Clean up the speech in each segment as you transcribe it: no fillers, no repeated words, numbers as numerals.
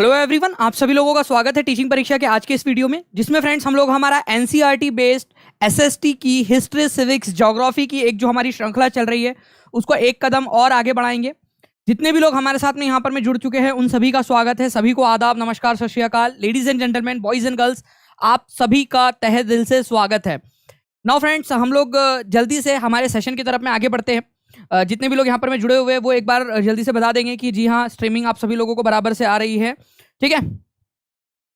Hello everyone, आप सभी लोगों का स्वागत है टीचिंग परीक्षा के आज के इस वीडियो में, जिसमें फ्रेंड्स हम लोग हमारा एनसीईआरटी बेस्ड एसएसटी की हिस्ट्री, सिविक्स, ज्योग्राफी की एक जो हमारी श्रृंखला चल रही है उसको एक कदम और आगे बढ़ाएंगे। जितने भी लोग हमारे साथ में यहाँ पर में जुड़ चुके हैं उन सभी का स्वागत है। सभी को आदाब, नमस्कार, सत श्री अकाल। Ladies and gentleman, boys and girls, आप सभी का तहे दिल से स्वागत है। नाउ फ्रेंड्स, हम लोग जल्दी से हमारे सेशन की तरफ में आगे बढ़ते हैं। जितने भी लोग यहाँ पर में जुड़े हुए हैं वो एक बार जल्दी से बता देंगे कि जी हाँ, स्ट्रीमिंग आप सभी लोगों को बराबर से आ रही है। ठीक है,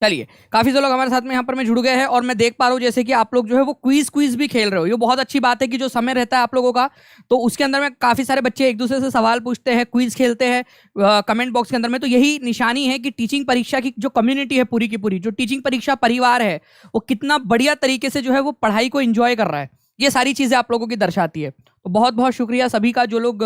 चलिए, काफी से लोग हमारे साथ में यहाँ पर में जुड़ गए हैं और मैं देख पा रहा हूँ जैसे कि आप लोग जो है वो क्विज भी खेल रहे हो। ये बहुत अच्छी बात है कि जो समय रहता है आप लोगों का, तो उसके अंदर में काफी सारे बच्चे एक दूसरे से सवाल पूछते हैं, क्विज खेलते हैं कमेंट बॉक्स के अंदर में। तो यही निशानी है कि टीचिंग परीक्षा की जो कम्युनिटी है पूरी की पूरी, जो टीचिंग परीक्षा परिवार है, वो कितना बढ़िया तरीके से जो है वो पढ़ाई को एंजॉय कर रहा है। ये सारी चीजें आप लोगों की दर्शाती है। तो बहुत बहुत शुक्रिया सभी का जो लोग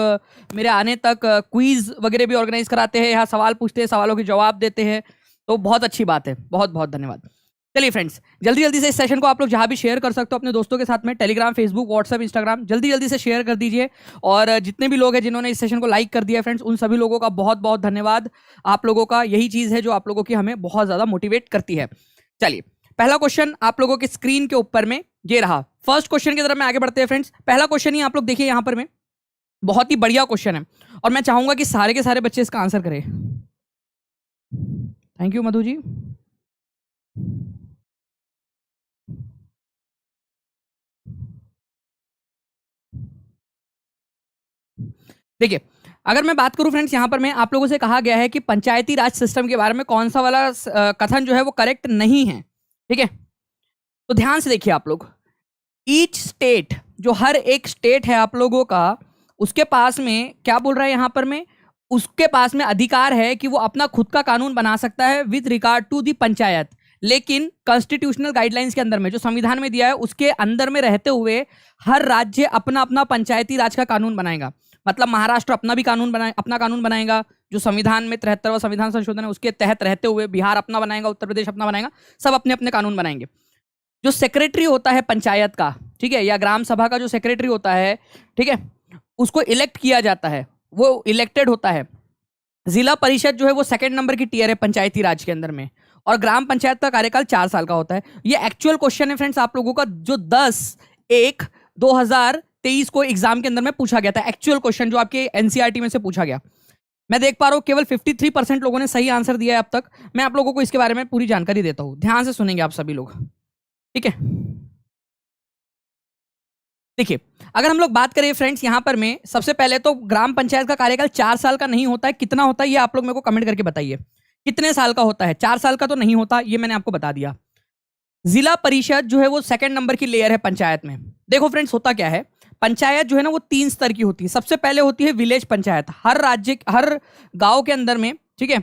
मेरे आने तक क्विज वगैरह भी ऑर्गेनाइज कराते हैं, यहाँ सवाल पूछते हैं, सवालों के जवाब देते हैं। तो बहुत अच्छी बात है, बहुत बहुत धन्यवाद। चलिए फ्रेंड्स, जल्दी जल्दी से इस सेशन को आप लोग जहाँ भी शेयर कर सकते हो अपने दोस्तों के साथ में, टेलीग्राम, फेसबुक, व्हाट्सएप, इंस्टाग्राम, जल्दी जल्दी से शेयर कर दीजिए। और जितने भी लोग हैं जिन्होंने इस सेशन को लाइक कर दिया फ्रेंड्स, उन सभी लोगों का बहुत बहुत धन्यवाद। आप लोगों का यही चीज़ है जो आप लोगों की हमें बहुत ज़्यादा मोटिवेट करती है। चलिए, पहला क्वेश्चन आप लोगों की स्क्रीन के ऊपर में ये रहा। फर्स्ट क्वेश्चन की तरफ में आगे बढ़ते हैं फ्रेंड्स। पहला क्वेश्चन ही आप लोग देखिए यहाँ पर में, बहुत ही बढ़िया क्वेश्चन है और मैं चाहूंगा कि सारे के सारे बच्चे इसका आंसर करें। Thank you Madhu ji. देखिए, अगर मैं बात करूं फ्रेंड्स, यहां पर मैं आप लोगों से कहा गया है कि पंचायती राज सिस्टम के बारे में कौन सा वाला कथन जो है वो करेक्ट नहीं है। ठीक है, तो ध्यान से देखिए आप लोग। ईच स्टेट, जो हर एक स्टेट है आप लोगों का, उसके पास में क्या बोल रहा है यहां पर में, उसके पास में अधिकार है कि वो अपना खुद का कानून बना सकता है with regard to the panchayat. लेकिन कॉन्स्टिट्यूशनल गाइडलाइंस के अंदर में, जो संविधान में दिया है उसके अंदर में रहते हुए, हर राज्य अपना अपना पंचायती राज का कानून बनाएगा। मतलब महाराष्ट्र अपना भी कानून बनाए, अपना कानून बनाएगा जो संविधान में 73वां संविधान संशोधन है उसके तहत रहते हुए। बिहार अपना बनाएगा, उत्तर प्रदेश अपना बनाएगा, सब अपने अपने कानून बनाएंगे। जो सेक्रेटरी होता है पंचायत का, ठीक है, या ग्राम सभा का जो सेक्रेटरी होता है, ठीक है, उसको इलेक्ट किया जाता है, वो इलेक्टेड होता है। जिला परिषद जो है वो सेकंड नंबर की टीयर है पंचायती राज के अंदर में, और ग्राम पंचायत का कार्यकाल 4 साल का होता है। ये एक्चुअल क्वेश्चन है फ्रेंड्स आप लोगों का, जो 10/1/2023 को एग्जाम के अंदर में पूछा गया था। एक्चुअल क्वेश्चन जो आपके एनसीईआरटी में से पूछा गया। मैं देख पा रहा हूं केवल 53% लोगों ने सही आंसर दिया है अब तक। मैं आप लोगों को इसके बारे में पूरी जानकारी देता हूं, ध्यान से सुनेंगे आप सभी लोग। ठीक है, देखिए, अगर हम लोग बात करें फ्रेंड्स यहां पर में, सबसे पहले तो ग्राम पंचायत का कार्यकाल 4 साल का नहीं होता है। कितना होता है ये आप लोग मेरे को कमेंट करके बताइए, कितने साल का होता है? 4 साल का तो नहीं होता, ये मैंने आपको बता दिया। जिला परिषद जो है वो सेकंड नंबर की लेयर है पंचायत में। देखो फ्रेंड्स, होता क्या है, पंचायत जो है ना वो 3 स्तर की होती है। सबसे पहले होती है विलेज पंचायत, हर राज्य, हर गांव के अंदर में, ठीक है,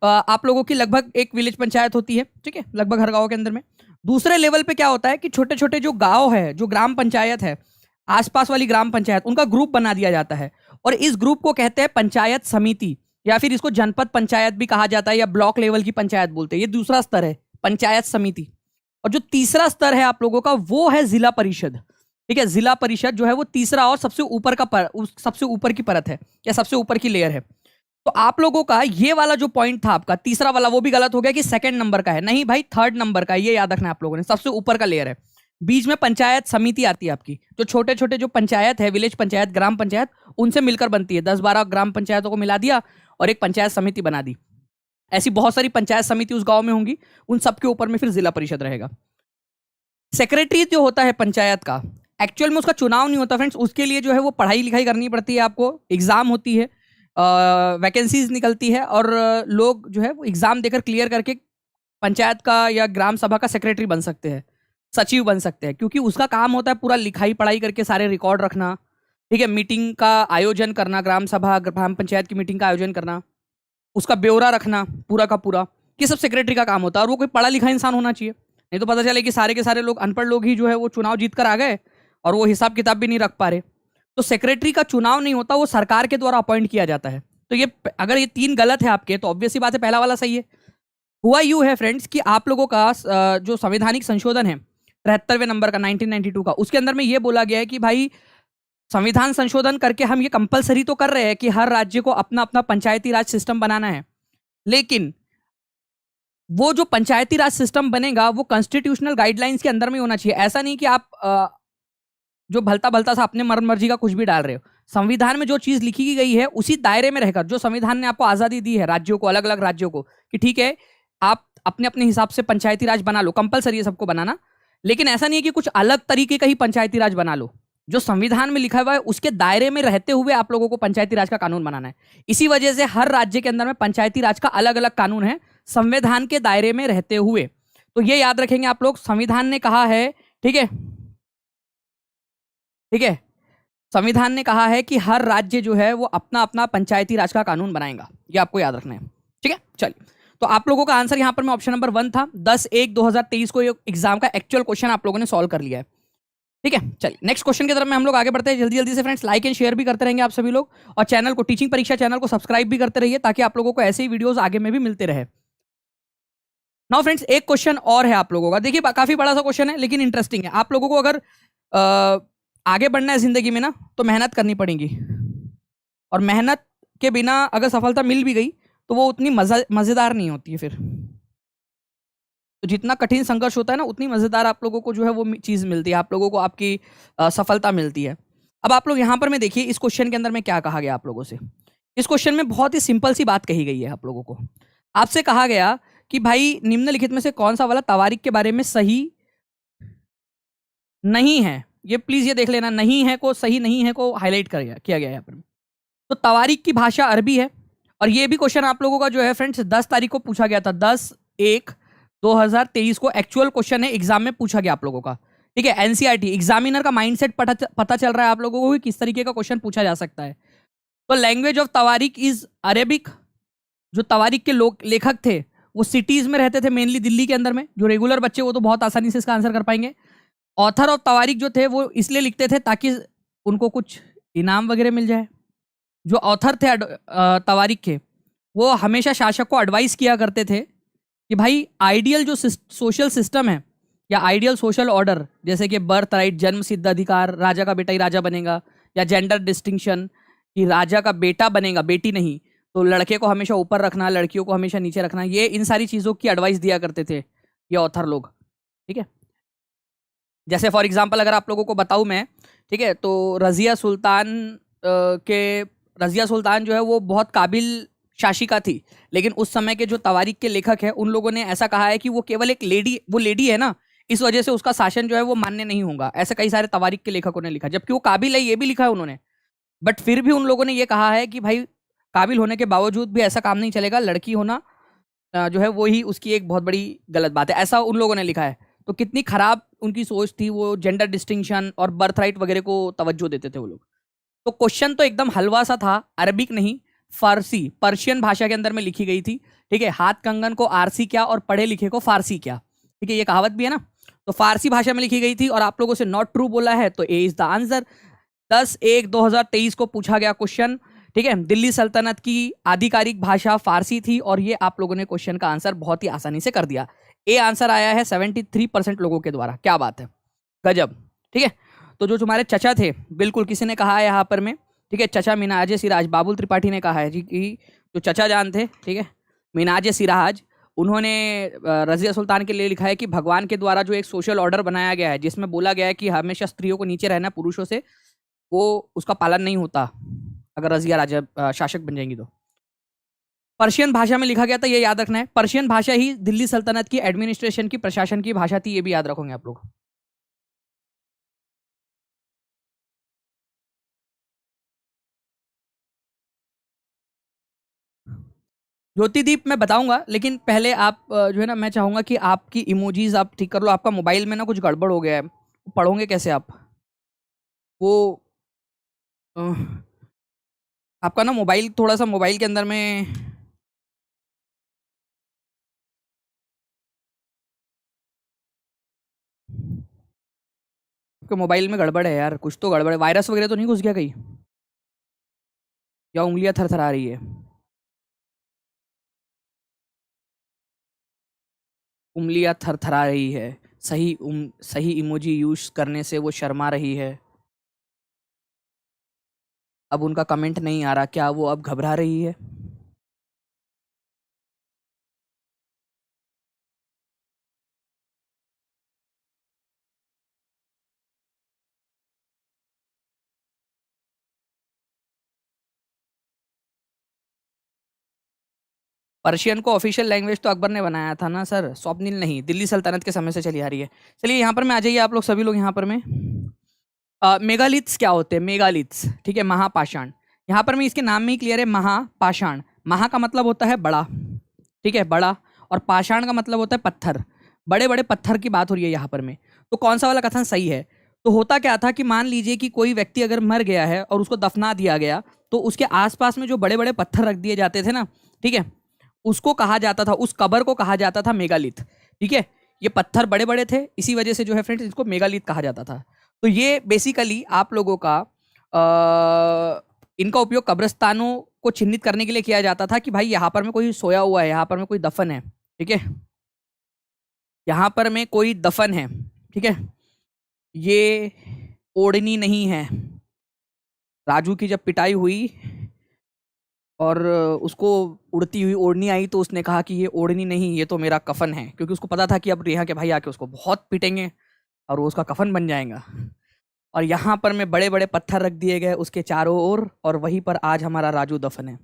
आप लोगों की लगभग एक विलेज पंचायत होती है, ठीक है, लगभग हर गांव के अंदर में। दूसरे लेवल पे क्या होता है कि छोटे छोटे जो गांव है, जो ग्राम पंचायत है, आसपास वाली ग्राम पंचायत, उनका ग्रुप बना दिया जाता है और इस ग्रुप को कहते हैं पंचायत समिति, या फिर इसको जनपद पंचायत भी कहा जाता है, या ब्लॉक लेवल की पंचायत बोलते हैं। ये दूसरा स्तर है पंचायत समिति। और जो तीसरा स्तर है आप लोगों का, वो है जिला परिषद। ठीक है, जिला परिषद जो है वो तीसरा और सबसे ऊपर का सबसे ऊपर की परत है, या सबसे ऊपर की लेयर है। तो आप लोगों का ये वाला जो पॉइंट था आपका तीसरा वाला, वो भी गलत हो गया कि सेकंड नंबर का है। नहीं भाई, थर्ड नंबर का है, ये याद रखना आप लोगों ने। सबसे ऊपर का लेयर है, बीच में पंचायत समिति आती है आपकी। जो छोटे छोटे जो पंचायत है, विलेज पंचायत, ग्राम पंचायत, उनसे मिलकर बनती है। 10-12 ग्राम पंचायतों को मिला दिया और एक पंचायत समिति बना दी। ऐसी बहुत सारी पंचायत समिति उस गांव में होंगी, उन सबके ऊपर में फिर जिला परिषद रहेगा। सेक्रेटरी जो होता है पंचायत का, एक्चुअल में उसका चुनाव नहीं होता फ्रेंड्स। उसके लिए जो है वो पढ़ाई लिखाई करनी पड़ती है आपको, एग्जाम होती है, वैकेंसीज निकलती है, और लोग जो है वो एग्जाम देकर क्लियर करके पंचायत का या ग्राम सभा का सेक्रेटरी बन सकते हैं, सचिव बन सकते हैं। क्योंकि उसका काम होता है पूरा लिखाई पढ़ाई करके सारे रिकॉर्ड रखना, ठीक है, मीटिंग का आयोजन करना, ग्राम सभा ग्राम पंचायत की मीटिंग का आयोजन करना, उसका ब्यौरा रखना पूरा का पूरा। ये सब सेक्रेटरी का काम होता है, और वो कोई पढ़ा लिखा इंसान होना चाहिए। नहीं तो पता चले कि सारे के सारे लोग अनपढ़ लोग ही जो है वो चुनाव जीत कर आ गए और वो हिसाब किताब भी नहीं रख पा रहे। तो सेक्रेटरी का चुनाव नहीं होता, वो सरकार के द्वारा अपॉइंट किया जाता है। तो ये अगर ये 3 गलत है आपके, तो ऑब्वियस सी बात है पहला वाला सही है। हुआ यूं है फ्रेंड्स कि आप लोगों का जो संवैधानिक संशोधन है 73वें नंबर का 1992 का, उसके अंदर में ये बोला गया है कि भाई संविधान संशोधन करके हम ये कंपलसरी तो कर रहे हैं कि हर राज्य को अपना अपना पंचायती राज सिस्टम बनाना है, लेकिन वो जो पंचायती राज सिस्टम बनेगा वो कॉन्स्टिट्यूशनल गाइडलाइंस के अंदर में होना चाहिए। ऐसा नहीं कि आप जो भलता भलता सा अपने मन मर्जी का कुछ भी डाल रहे हो। संविधान में जो चीज लिखी गई है उसी दायरे में रहकर, जो संविधान ने आपको आजादी दी है राज्यों को, अलग अलग राज्यों को, कि ठीक है आप अपने अपने हिसाब से पंचायती राज बना लो, कंपलसरी है सबको बनाना, लेकिन ऐसा नहीं है कि कुछ अलग तरीके का ही पंचायती राज बना लो। जो संविधान में लिखा हुआ है उसके दायरे में रहते हुए आप लोगों को पंचायती राज का कानून बनाना है। इसी वजह से हर राज्य के अंदर में पंचायती राज का अलग अलग कानून है, संविधान के दायरे में रहते हुए। तो ये याद रखेंगे आप लोग, संविधान ने कहा है, ठीक है, ठीक है, संविधान ने कहा है कि हर राज्य जो है वो अपना अपना पंचायती राज का कानून बनाएगा। ये आपको याद रखना है, ठीक है। चलिए, तो आप लोगों का आंसर यहां पर में ऑप्शन नंबर 1 था। 10/1/2023 को ये एग्जाम का एक्चुअल क्वेश्चन आप लोगों ने सॉल्व कर लिया है, ठीक है। चलिए नेक्स्ट क्वेश्चन की तरफ में हम लोग आगे बढ़ते हैं। जल्दी जल्दी से फ्रेंड्स लाइक एंड शेयर भी करते रहेंगे आप सभी लोग, और चैनल को, टीचिंग परीक्षा चैनल को सब्सक्राइब भी करते रहिए, ताकि आप लोगों को ऐसे ही वीडियोस आगे में भी मिलते रहे। नाउ फ्रेंड्स एक क्वेश्चन और है आप लोगों का, देखिए काफी बड़ा सा क्वेश्चन है लेकिन इंटरेस्टिंग है। आप लोगों को अगर आगे बढ़ना है जिंदगी में ना, तो मेहनत करनी पड़ेगी, और मेहनत के बिना अगर सफलता मिल भी गई तो वो उतनी मजेदार नहीं होती है फिर। तो जितना कठिन संघर्ष होता है ना, उतनी मजेदार आप लोगों को जो है वो चीज मिलती है, आप लोगों को आपकी सफलता मिलती है। अब आप लोग यहां पर में देखिए इस क्वेश्चन के अंदर में क्या कहा गया आप लोगों से। इस क्वेश्चन में बहुत ही सिंपल सी बात कही गई है आप लोगों को। आपसे कहा गया कि भाई निम्नलिखित में से कौन सा वाला तवारीख के बारे में सही नहीं है। ये प्लीज ये देख लेना, नहीं है को, सही नहीं है को हाईलाइट किया गया यहाँ पर। तो तवारीख की भाषा अरबी है, और ये भी क्वेश्चन आप लोगों का जो है फ्रेंड्स 10 तारीख को पूछा गया था। 10/1/2023 को एक्चुअल क्वेश्चन है, एग्जाम में पूछा गया आप लोगों का, ठीक है। एनसीईआरटी एग्जामिनर का माइंडसेट पता चल रहा है आप लोगों को कि किस तरीके का क्वेश्चन पूछा जा सकता है। तो language of Tawarikh is Arabic. जो तवारीख के लोग लेखक थे वो सिटीज में रहते थे, मेनली दिल्ली के अंदर में। जो रेगुलर बच्चे वो तो बहुत आसानी से इसका आंसर कर पाएंगे। ऑथर ऑफ तवारीख जो थे वो इसलिए लिखते थे ताकि उनको कुछ इनाम वगैरह मिल जाए। जो ऑथर थे तवारीख के, वो हमेशा शासक को एडवाइस किया करते थे कि भाई आइडियल जो सोशल सिस्टम है, या आइडियल सोशल ऑर्डर, जैसे कि बर्थ राइट, जन्म सिद्ध अधिकार, राजा का बेटा ही राजा बनेगा, या जेंडर डिस्टिंक्शन कि राजा का बेटा बनेगा बेटी नहीं, तो लड़के को हमेशा ऊपर रखना, लड़कियों को हमेशा नीचे रखना, ये इन सारी चीज़ों की एडवाइस दिया करते थे ये ऑथर लोग, ठीक है। जैसे फॉर एग्जांपल अगर आप लोगों को बताऊं मैं, ठीक है, तो रजिया सुल्तान जो है वो बहुत काबिल शासिका थी, लेकिन उस समय के जो तवारीख के लेखक हैं उन लोगों ने ऐसा कहा है कि वो केवल एक लेडी, वो लेडी है ना, इस वजह से उसका शासन जो है वो मान्य नहीं होगा। ऐसे कई सारे तवारीख के लेखकों ने लिखा, जबकि वो काबिल है ये भी लिखा है उन्होंने, बट फिर भी उन लोगों ने ये कहा है कि भाई काबिल होने के बावजूद भी ऐसा काम नहीं चलेगा, लड़की होना जो है वो ही उसकी एक बहुत बड़ी गलत बात है, ऐसा उन लोगों ने लिखा है। तो कितनी खराब उनकी सोच थी, वो जेंडर डिस्टिंक्शन और बर्थ राइट वगैरह को तवज्जो देते थे वो लोग। तो क्वेश्चन तो एकदम हलवा सा था, अरबिक नहीं, फारसी, पर्शियन भाषा के अंदर में लिखी गई थी, ठीक है। हाथ कंगन को आरसी क्या और पढ़े लिखे को फारसी क्या, ठीक है, ये कहावत भी है ना। तो फारसी भाषा में लिखी गई थी, और आप लोगों से नॉट ट्रू बोला है, तो ए इज द आंसर। 10/1/2023 को पूछा गया क्वेश्चन, ठीक है। दिल्ली सल्तनत की आधिकारिक भाषा फारसी थी, और ये आप लोगों ने क्वेश्चन का आंसर बहुत ही आसानी से कर दिया। ए आंसर आया है 73% लोगों के द्वारा, क्या बात है, गजब, ठीक है। तो जो तुम्हारे चचा थे, बिल्कुल किसी ने कहा है यहाँ पर में, ठीक है, चचा मिनाज सिराज, बाबुल त्रिपाठी ने कहा है जी कि जो चचा जान थे, ठीक है, मिनाज सिराज, उन्होंने रजिया सुल्तान के लिए लिखा है कि भगवान के द्वारा जो एक सोशल ऑर्डर बनाया गया है, जिसमें बोला गया है कि हमेशा स्त्रियों को नीचे रहना पुरुषों से, वो उसका पालन नहीं होता अगर रजिया राजा शासक बन जाएंगी तो। पर्शियन भाषा में लिखा गया था, ये याद रखना है। पर्शियन भाषा ही दिल्ली सल्तनत की एडमिनिस्ट्रेशन की, प्रशासन की भाषा थी, ये भी याद रखोगे आप लोग। ज्योतिदीप मैं बताऊंगा, लेकिन पहले आप जो है ना, मैं चाहूंगा कि आपकी इमोजीज आप ठीक कर लो। आपका मोबाइल में ना कुछ गड़बड़ हो गया है, पढ़ोगे कैसे आप वो अ, आपका ना मोबाइल, थोड़ा सा मोबाइल के अंदर में, आपके मोबाइल में गड़बड़ है यार, कुछ तो गड़बड़ है, वायरस वगैरह तो नहीं घुस गया कहीं, या उंगलियां थरथरा रही है, उंगलियां थरथरा रही है, सही इमोजी यूज करने से वो शर्मा रही है। अब उनका कमेंट नहीं आ रहा, क्या वो अब घबरा रही है? पर्शियन को ऑफिशियल लैंग्वेज तो अकबर ने बनाया था ना सर, स्वप्निल नहीं, दिल्ली सल्तनत के समय से चली आ रही है। चलिए यहाँ पर मैं आ जाइए आप लोग सभी लोग यहाँ पर में। मेगालिथ्स क्या होते हैं? मेगालिथ्स, ठीक है, महापाषाण। यहाँ पर मैं इसके नाम में ही क्लियर है, महापाषाण। महा का मतलब होता है बड़ा, ठीक है, बड़ा, और पाषाण का मतलब होता है पत्थर। बड़े बड़े पत्थर की बात हो रही है यहाँ पर में। तो कौन सा वाला कथन सही है? तो होता क्या था कि मान लीजिए कि कोई व्यक्ति अगर मर गया है और उसको दफना दिया गया, तो उसके आसपास में जो बड़े बड़े पत्थर रख दिए जाते थे ना, ठीक है, उसको कहा जाता था, उस कबर को कहा जाता था मेगालिथ, ठीक है। ये पत्थर बड़े बड़े थे, इसी वजह से जो है फ्रेंड्स इसको मेगालिथ कहा जाता था। तो ये बेसिकली आप लोगों का इनका उपयोग कब्रिस्तानों को चिन्हित करने के लिए किया जाता था कि भाई यहाँ पर में कोई सोया हुआ है, यहाँ पर में कोई दफन है, ठीक है, यहाँ पर में कोई दफन है, ठीक है। ये ओढ़नी नहीं है। राजू की जब पिटाई हुई और उसको उड़ती हुई ओढ़नी आई, तो उसने कहा कि ये ओढ़नी नहीं, ये तो मेरा कफन है, क्योंकि उसको पता था कि अब रेहा के भाई आके उसको बहुत पीटेंगे और वो उसका कफन बन जाएगा। और यहाँ पर में बड़े बड़े पत्थर रख दिए गए उसके चारों ओर, और वहीं पर आज हमारा राजू दफन है।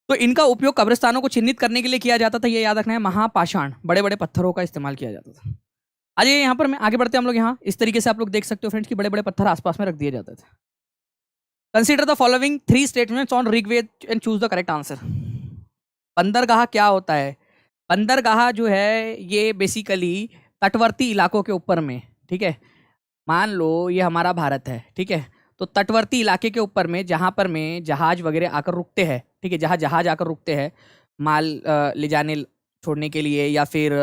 तो इनका उपयोग कब्रिस्तानों को चिन्हित करने के लिए किया जाता था, ये याद रखना है। महापाषाण, बड़े बड़े पत्थरों का इस्तेमाल किया जाता था। आज यहाँ पर मैं आगे बढ़ते हैं हम लोग। यहाँ इस तरीके से आप लोग देख सकते हो फ्रेंड्स कि बड़े बड़े पत्थर आसपास में रख दिए जाते थे। Consider the following 3 statements on Rigveda and choose the correct answer. बंदरगाह क्या होता है? बंदरगाह जो है ये बेसिकली तटवर्ती इलाकों के ऊपर में, ठीक है। मान लो ये हमारा भारत है, ठीक है, तो तटवर्ती इलाके के ऊपर में जहाँ पर में जहाज वगैरह आकर रुकते हैं, ठीक है, जहाँ जहाज आकर रुकते हैं माल ले जाने छोड़ने के लिए, या फिर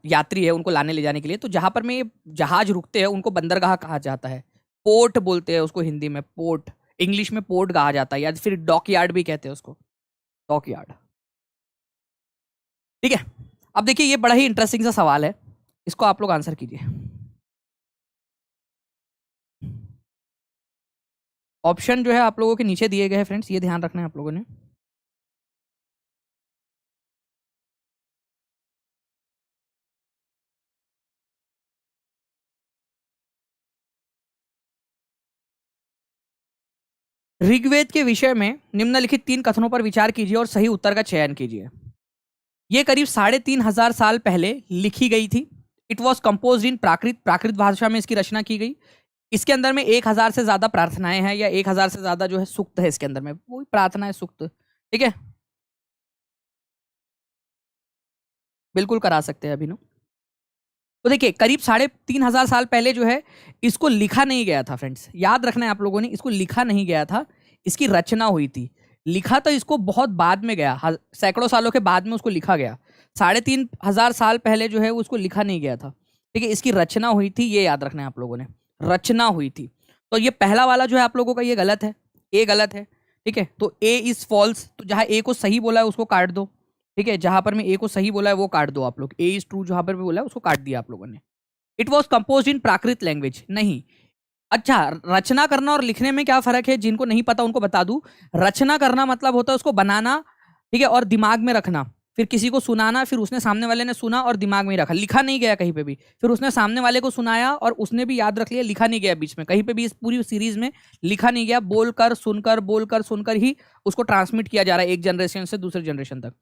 यात्री है उनको लाने ले जाने के लिए, तो जहाँ पर में जहाज रुकते हैं उनको बंदरगाह कहा जाता है। पोर्ट बोलते हैं उसको हिंदी में, पोर्ट, इंग्लिश में पोर्ट कहा जाता है, या फिर डॉक यार्ड भी कहते हैं उसको, डॉक यार्ड, ठीक है। अब देखिए ये बड़ा ही इंटरेस्टिंग सा सवाल है, इसको आप लोग आंसर कीजिए। ऑप्शन जो है आप लोगों के नीचे दिए गए हैं फ्रेंड्स, ये ध्यान रखना है आप लोगों ने। ऋग्वेद के विषय में निम्नलिखित 3 कथनों पर विचार कीजिए और सही उत्तर का चयन कीजिए। ये करीब 3,500 साल पहले लिखी गई थी। इट वॉज कंपोज इन प्राकृत, प्राकृत भाषा में इसकी रचना की गई। इसके अंदर में 1,000 से ज्यादा प्रार्थनाएं हैं, या 1,000 से ज्यादा जो है सूक्त है इसके अंदर में, वो प्रार्थना है, सूक्त, ठीक है। बिल्कुल करा सकते हैं अभिनव। तो देखिए करीब 3,500 साल पहले जो है इसको लिखा नहीं गया था फ्रेंड्स, याद रखना है आप लोगों ने, इसको लिखा नहीं गया था, इसकी रचना हुई थी। लिखा तो इसको बहुत बाद में गया, सैकड़ों सालों के बाद में उसको लिखा गया। 3,500 साल पहले जो है उसको लिखा नहीं गया था, ठीक है, इसकी रचना हुई थी, ये याद रखना है आप लोगों ने, रचना हुई थी। तो ये पहला वाला जो है आप लोगों का ये गलत है, ए गलत है, ठीक है। तो ए इज फॉल्स, तो जहां ए को सही बोला है उसको काट दो, ठीक है, जहां पर मैं ए को सही बोला है वो काट दो आप लोग। ए इज ट्रू जहां पर भी बोला है उसको काट दिया आप लोगों ने। It was compose in Prakrit language, नहीं। अच्छा, रचना करना और लिखने में क्या फर्क है, जिनको नहीं पता उनको बता दूं। रचना करना मतलब होता है उसको बनाना, ठीक है, और दिमाग में रखना, फिर किसी को सुनाना, फिर उसने सामने वाले ने सुना और दिमाग में ही रखा, लिखा नहीं गया कहीं पे भी। फिर उसने सामने वाले को सुनाया और उसने भी याद रख लिया, लिखा नहीं गया बीच में कहीं पे भी, इस पूरी सीरीज में लिखा नहीं गया। बोलकर सुनकर ही उसको ट्रांसमिट किया जा रहा है एक जनरेशन से दूसरे जनरेशन तक।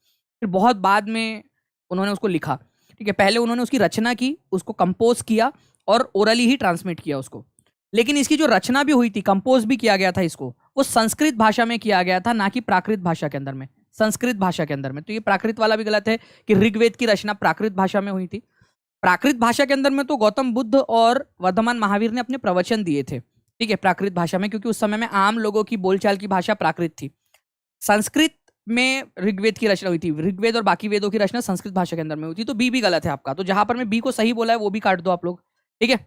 फिर बहुत बाद में उन्होंने उसको लिखा, ठीक है। पहले उन्होंने उसकी रचना की, उसको कंपोज किया और ओरली ही ट्रांसमिट किया उसको। लेकिन इसकी जो रचना भी हुई थी, कंपोज भी किया गया था इसको, वो संस्कृत भाषा में किया गया था, ना कि प्राकृत भाषा के अंदर में, संस्कृत भाषा के अंदर में। तो ये प्राकृत वाला भी गलत है कि ऋग्वेद की रचना प्राकृत भाषा में हुई थी। प्राकृत भाषा के अंदर में तो गौतम बुद्ध और वर्धमान महावीर ने अपने प्रवचन दिए थे, ठीक है, प्राकृत भाषा में, क्योंकि उस समय में आम लोगों की बोलचाल की भाषा प्राकृत थी। संस्कृत में ऋग्वेद की रचना हुई थी, ऋग्वेद और बाकी वेदों की रचना संस्कृत भाषा के अंदर में हुई थी। तो बी भी गलत है आपका। तो जहां पर मैं बी को सही बोला है वो भी काट दो आप लोग, ठीक है।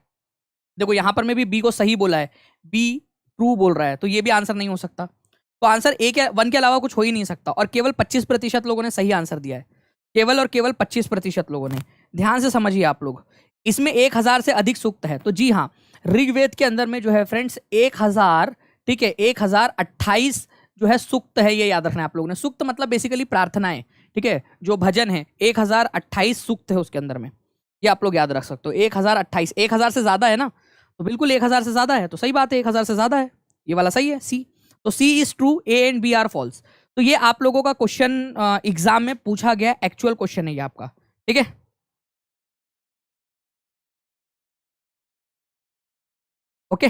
देखो यहां पर मैं भी बी को सही बोला है, बी ट्रू बोल रहा है, तो ये भी आंसर नहीं हो सकता। तो आंसर ए के 1 के अलावा कुछ हो ही नहीं सकता। और केवल 25% लोगों ने सही आंसर दिया है, केवल और केवल 25% लोगों ने। ध्यान से समझिए आप लोग, इसमें 1,000 से अधिक सूक्त है। तो जी हाँ, ऋग्वेद के अंदर में जो है फ्रेंड्स 1,000, ठीक है, 1,028 जो है सूक्त है, ये याद रखना है आप लोगों ने। सूक्त मतलब बेसिकली प्रार्थनाएं, ठीक है, जो भजन है, 1,028 सूक्त है उसके अंदर में, ये आप लोग याद रख सकते हो। 1,028, 1,000 से ज्यादा है ना, तो बिल्कुल 1,000 से ज्यादा है, तो सही बात है, 1,000 से ज्यादा है, ये वाला सही है, सी। तो C is true, A and B are false. तो ये आप लोगों का क्वेश्चन एग्जाम में पूछा गया एक्चुअल क्वेश्चन है ये आपका, ठीक है। ओके,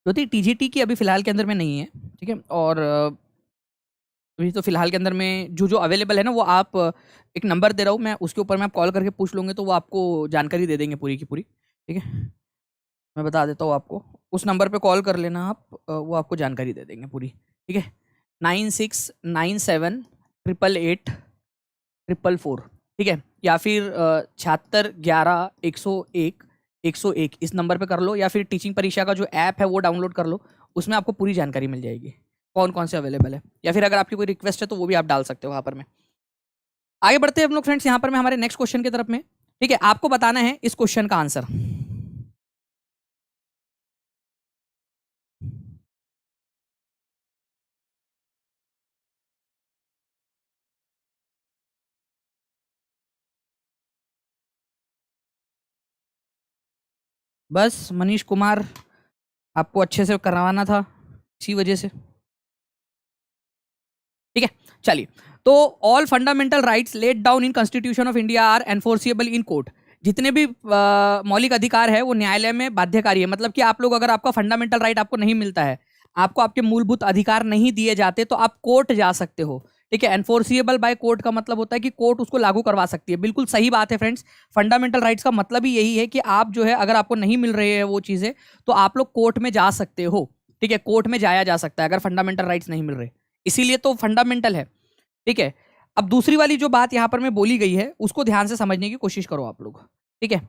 ज्योति टीजीटी की अभी फिलहाल के अंदर में नहीं है, ठीक है। और अभी तो फिलहाल के अंदर में जो जो अवेलेबल है ना, वो आप एक नंबर दे रहा हूँ मैं, उसके ऊपर में आप कॉल करके पूछ लोगे तो वो आपको जानकारी दे देंगे पूरी की पूरी, ठीक है। मैं बता देता हूँ आपको, उस नंबर पे कॉल कर लेना आप, वो आपको जानकारी दे देंगे पूरी, ठीक है। 9697888844, ठीक है। या फिर 7611 101 इस नंबर पे कर लो, या फिर टीचिंग परीक्षा का जो ऐप है वो डाउनलोड कर लो, उसमें आपको पूरी जानकारी मिल जाएगी कौन कौन से अवेलेबल है। या फिर अगर आपकी कोई रिक्वेस्ट है तो वो भी आप डाल सकते हो वहाँ पर में। आगे बढ़ते हैं हम लोग फ्रेंड्स यहाँ पर में हमारे नेक्स्ट क्वेश्चन की तरफ में, ठीक है। आपको बताना है इस क्वेश्चन का आंसर। बस मनीष कुमार आपको अच्छे से करवाना था, इसी वजह से, ठीक है। चलिए, तो all fundamental rights laid down in constitution of India are enforceable in court. जितने भी मौलिक अधिकार है वो न्यायालय में बाध्यकारी है। मतलब कि आप लोग अगर आपका फंडामेंटल राइट आपको नहीं मिलता है, आपको आपके मूलभूत अधिकार नहीं दिए जाते, तो आप कोर्ट जा सकते हो, ठीक है। एनफोर्सिएबल बाय कोर्ट का मतलब होता है कि कोर्ट उसको लागू करवा सकती है। बिल्कुल सही बात है फ्रेंड्स, फंडामेंटल राइट्स का मतलब ही यही है कि आप जो है अगर आपको नहीं मिल रही है वो चीज़ें, तो आप लोग कोर्ट में जा सकते हो, ठीक है। कोर्ट में जाया जा सकता है अगर फंडामेंटल राइट्स नहीं मिल रहे, इसीलिए तो फंडामेंटल है, ठीक है। अब दूसरी वाली जो बात यहां पर में बोली गई है उसको ध्यान से समझने की कोशिश करो आप लोग, ठीक है।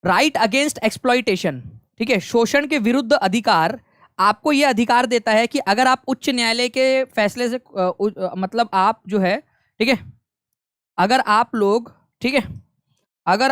राइट अगेंस्ट एक्सप्लॉइटेशन, ठीक है, शोषण के विरुद्ध अधिकार आपको यह अधिकार देता है कि अगर आप उच्च न्यायालय के फैसले से मतलब आप जो है, ठीक है, अगर आप लोग, ठीक है, अगर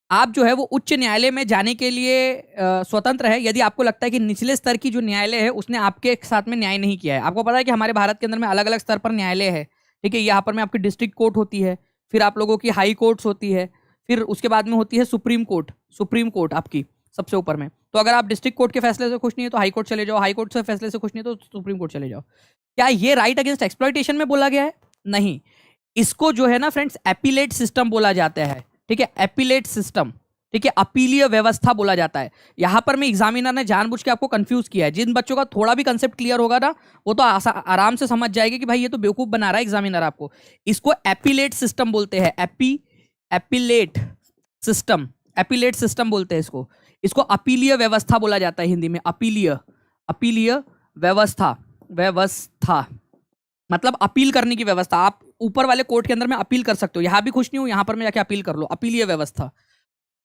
आप जो है वो उच्च न्यायालय में जाने के लिए स्वतंत्र है, यदि आपको लगता है कि निचले स्तर की जो न्यायालय है उसने आपके साथ में न्याय नहीं किया है। आपको पता है कि हमारे भारत के अंदर में अलग अलग स्तर पर न्यायालय है, ठीक है। यहाँ पर में आपकी डिस्ट्रिक्ट कोर्ट होती है, फिर आप लोगों की हाई कोर्ट्स होती है, फिर उसके बाद में होती है सुप्रीम कोर्ट। सुप्रीम कोर्ट आपकी सबसे ऊपर में। तो अगर आप डिस्ट्रिक्ट कोर्ट के फैसले से खुश नहीं है तो हाई कोर्ट चले जाओ, हाई कोर्ट से फैसले से खुश नहीं है तो सुप्रीम कोर्ट चले जाओ। क्या ये राइट अगेंस्ट एक्सप्लॉइटेशन में बोला गया है? नहीं, इसको जो है ना फ्रेंड्स एपीलेट सिस्टम बोला जाता है, ठीक है। एपीलेट सिस्टम, ठीक है, अपीलीय व्यवस्था बोला जाता है। यहां पर में एग्जामिनर ने जानबूझ के आपको कंफ्यूज किया है। जिन बच्चों का थोड़ा भी कंसेप्ट क्लियर होगा ना, वो तो आराम से समझ जाएंगे कि भाई ये तो बेवकूफ बना रहा है एग्जामिनर आपको। इसको एपीलेट सिस्टम बोलते हैं, एपीलेट सिस्टम, एपीलेट सिस्टम बोलते हैं इसको। इसको अपीलीय व्यवस्था बोला जाता है हिंदी में, अपीलीय, अपीलीय व्यवस्था, व्यवस्था मतलब अपील करने की व्यवस्था। आप ऊपर वाले कोर्ट के अंदर में अपील कर सकते हो, यहां भी खुश नहीं हो यहां पर में जाके अपील कर लो, अपीलीय व्यवस्था।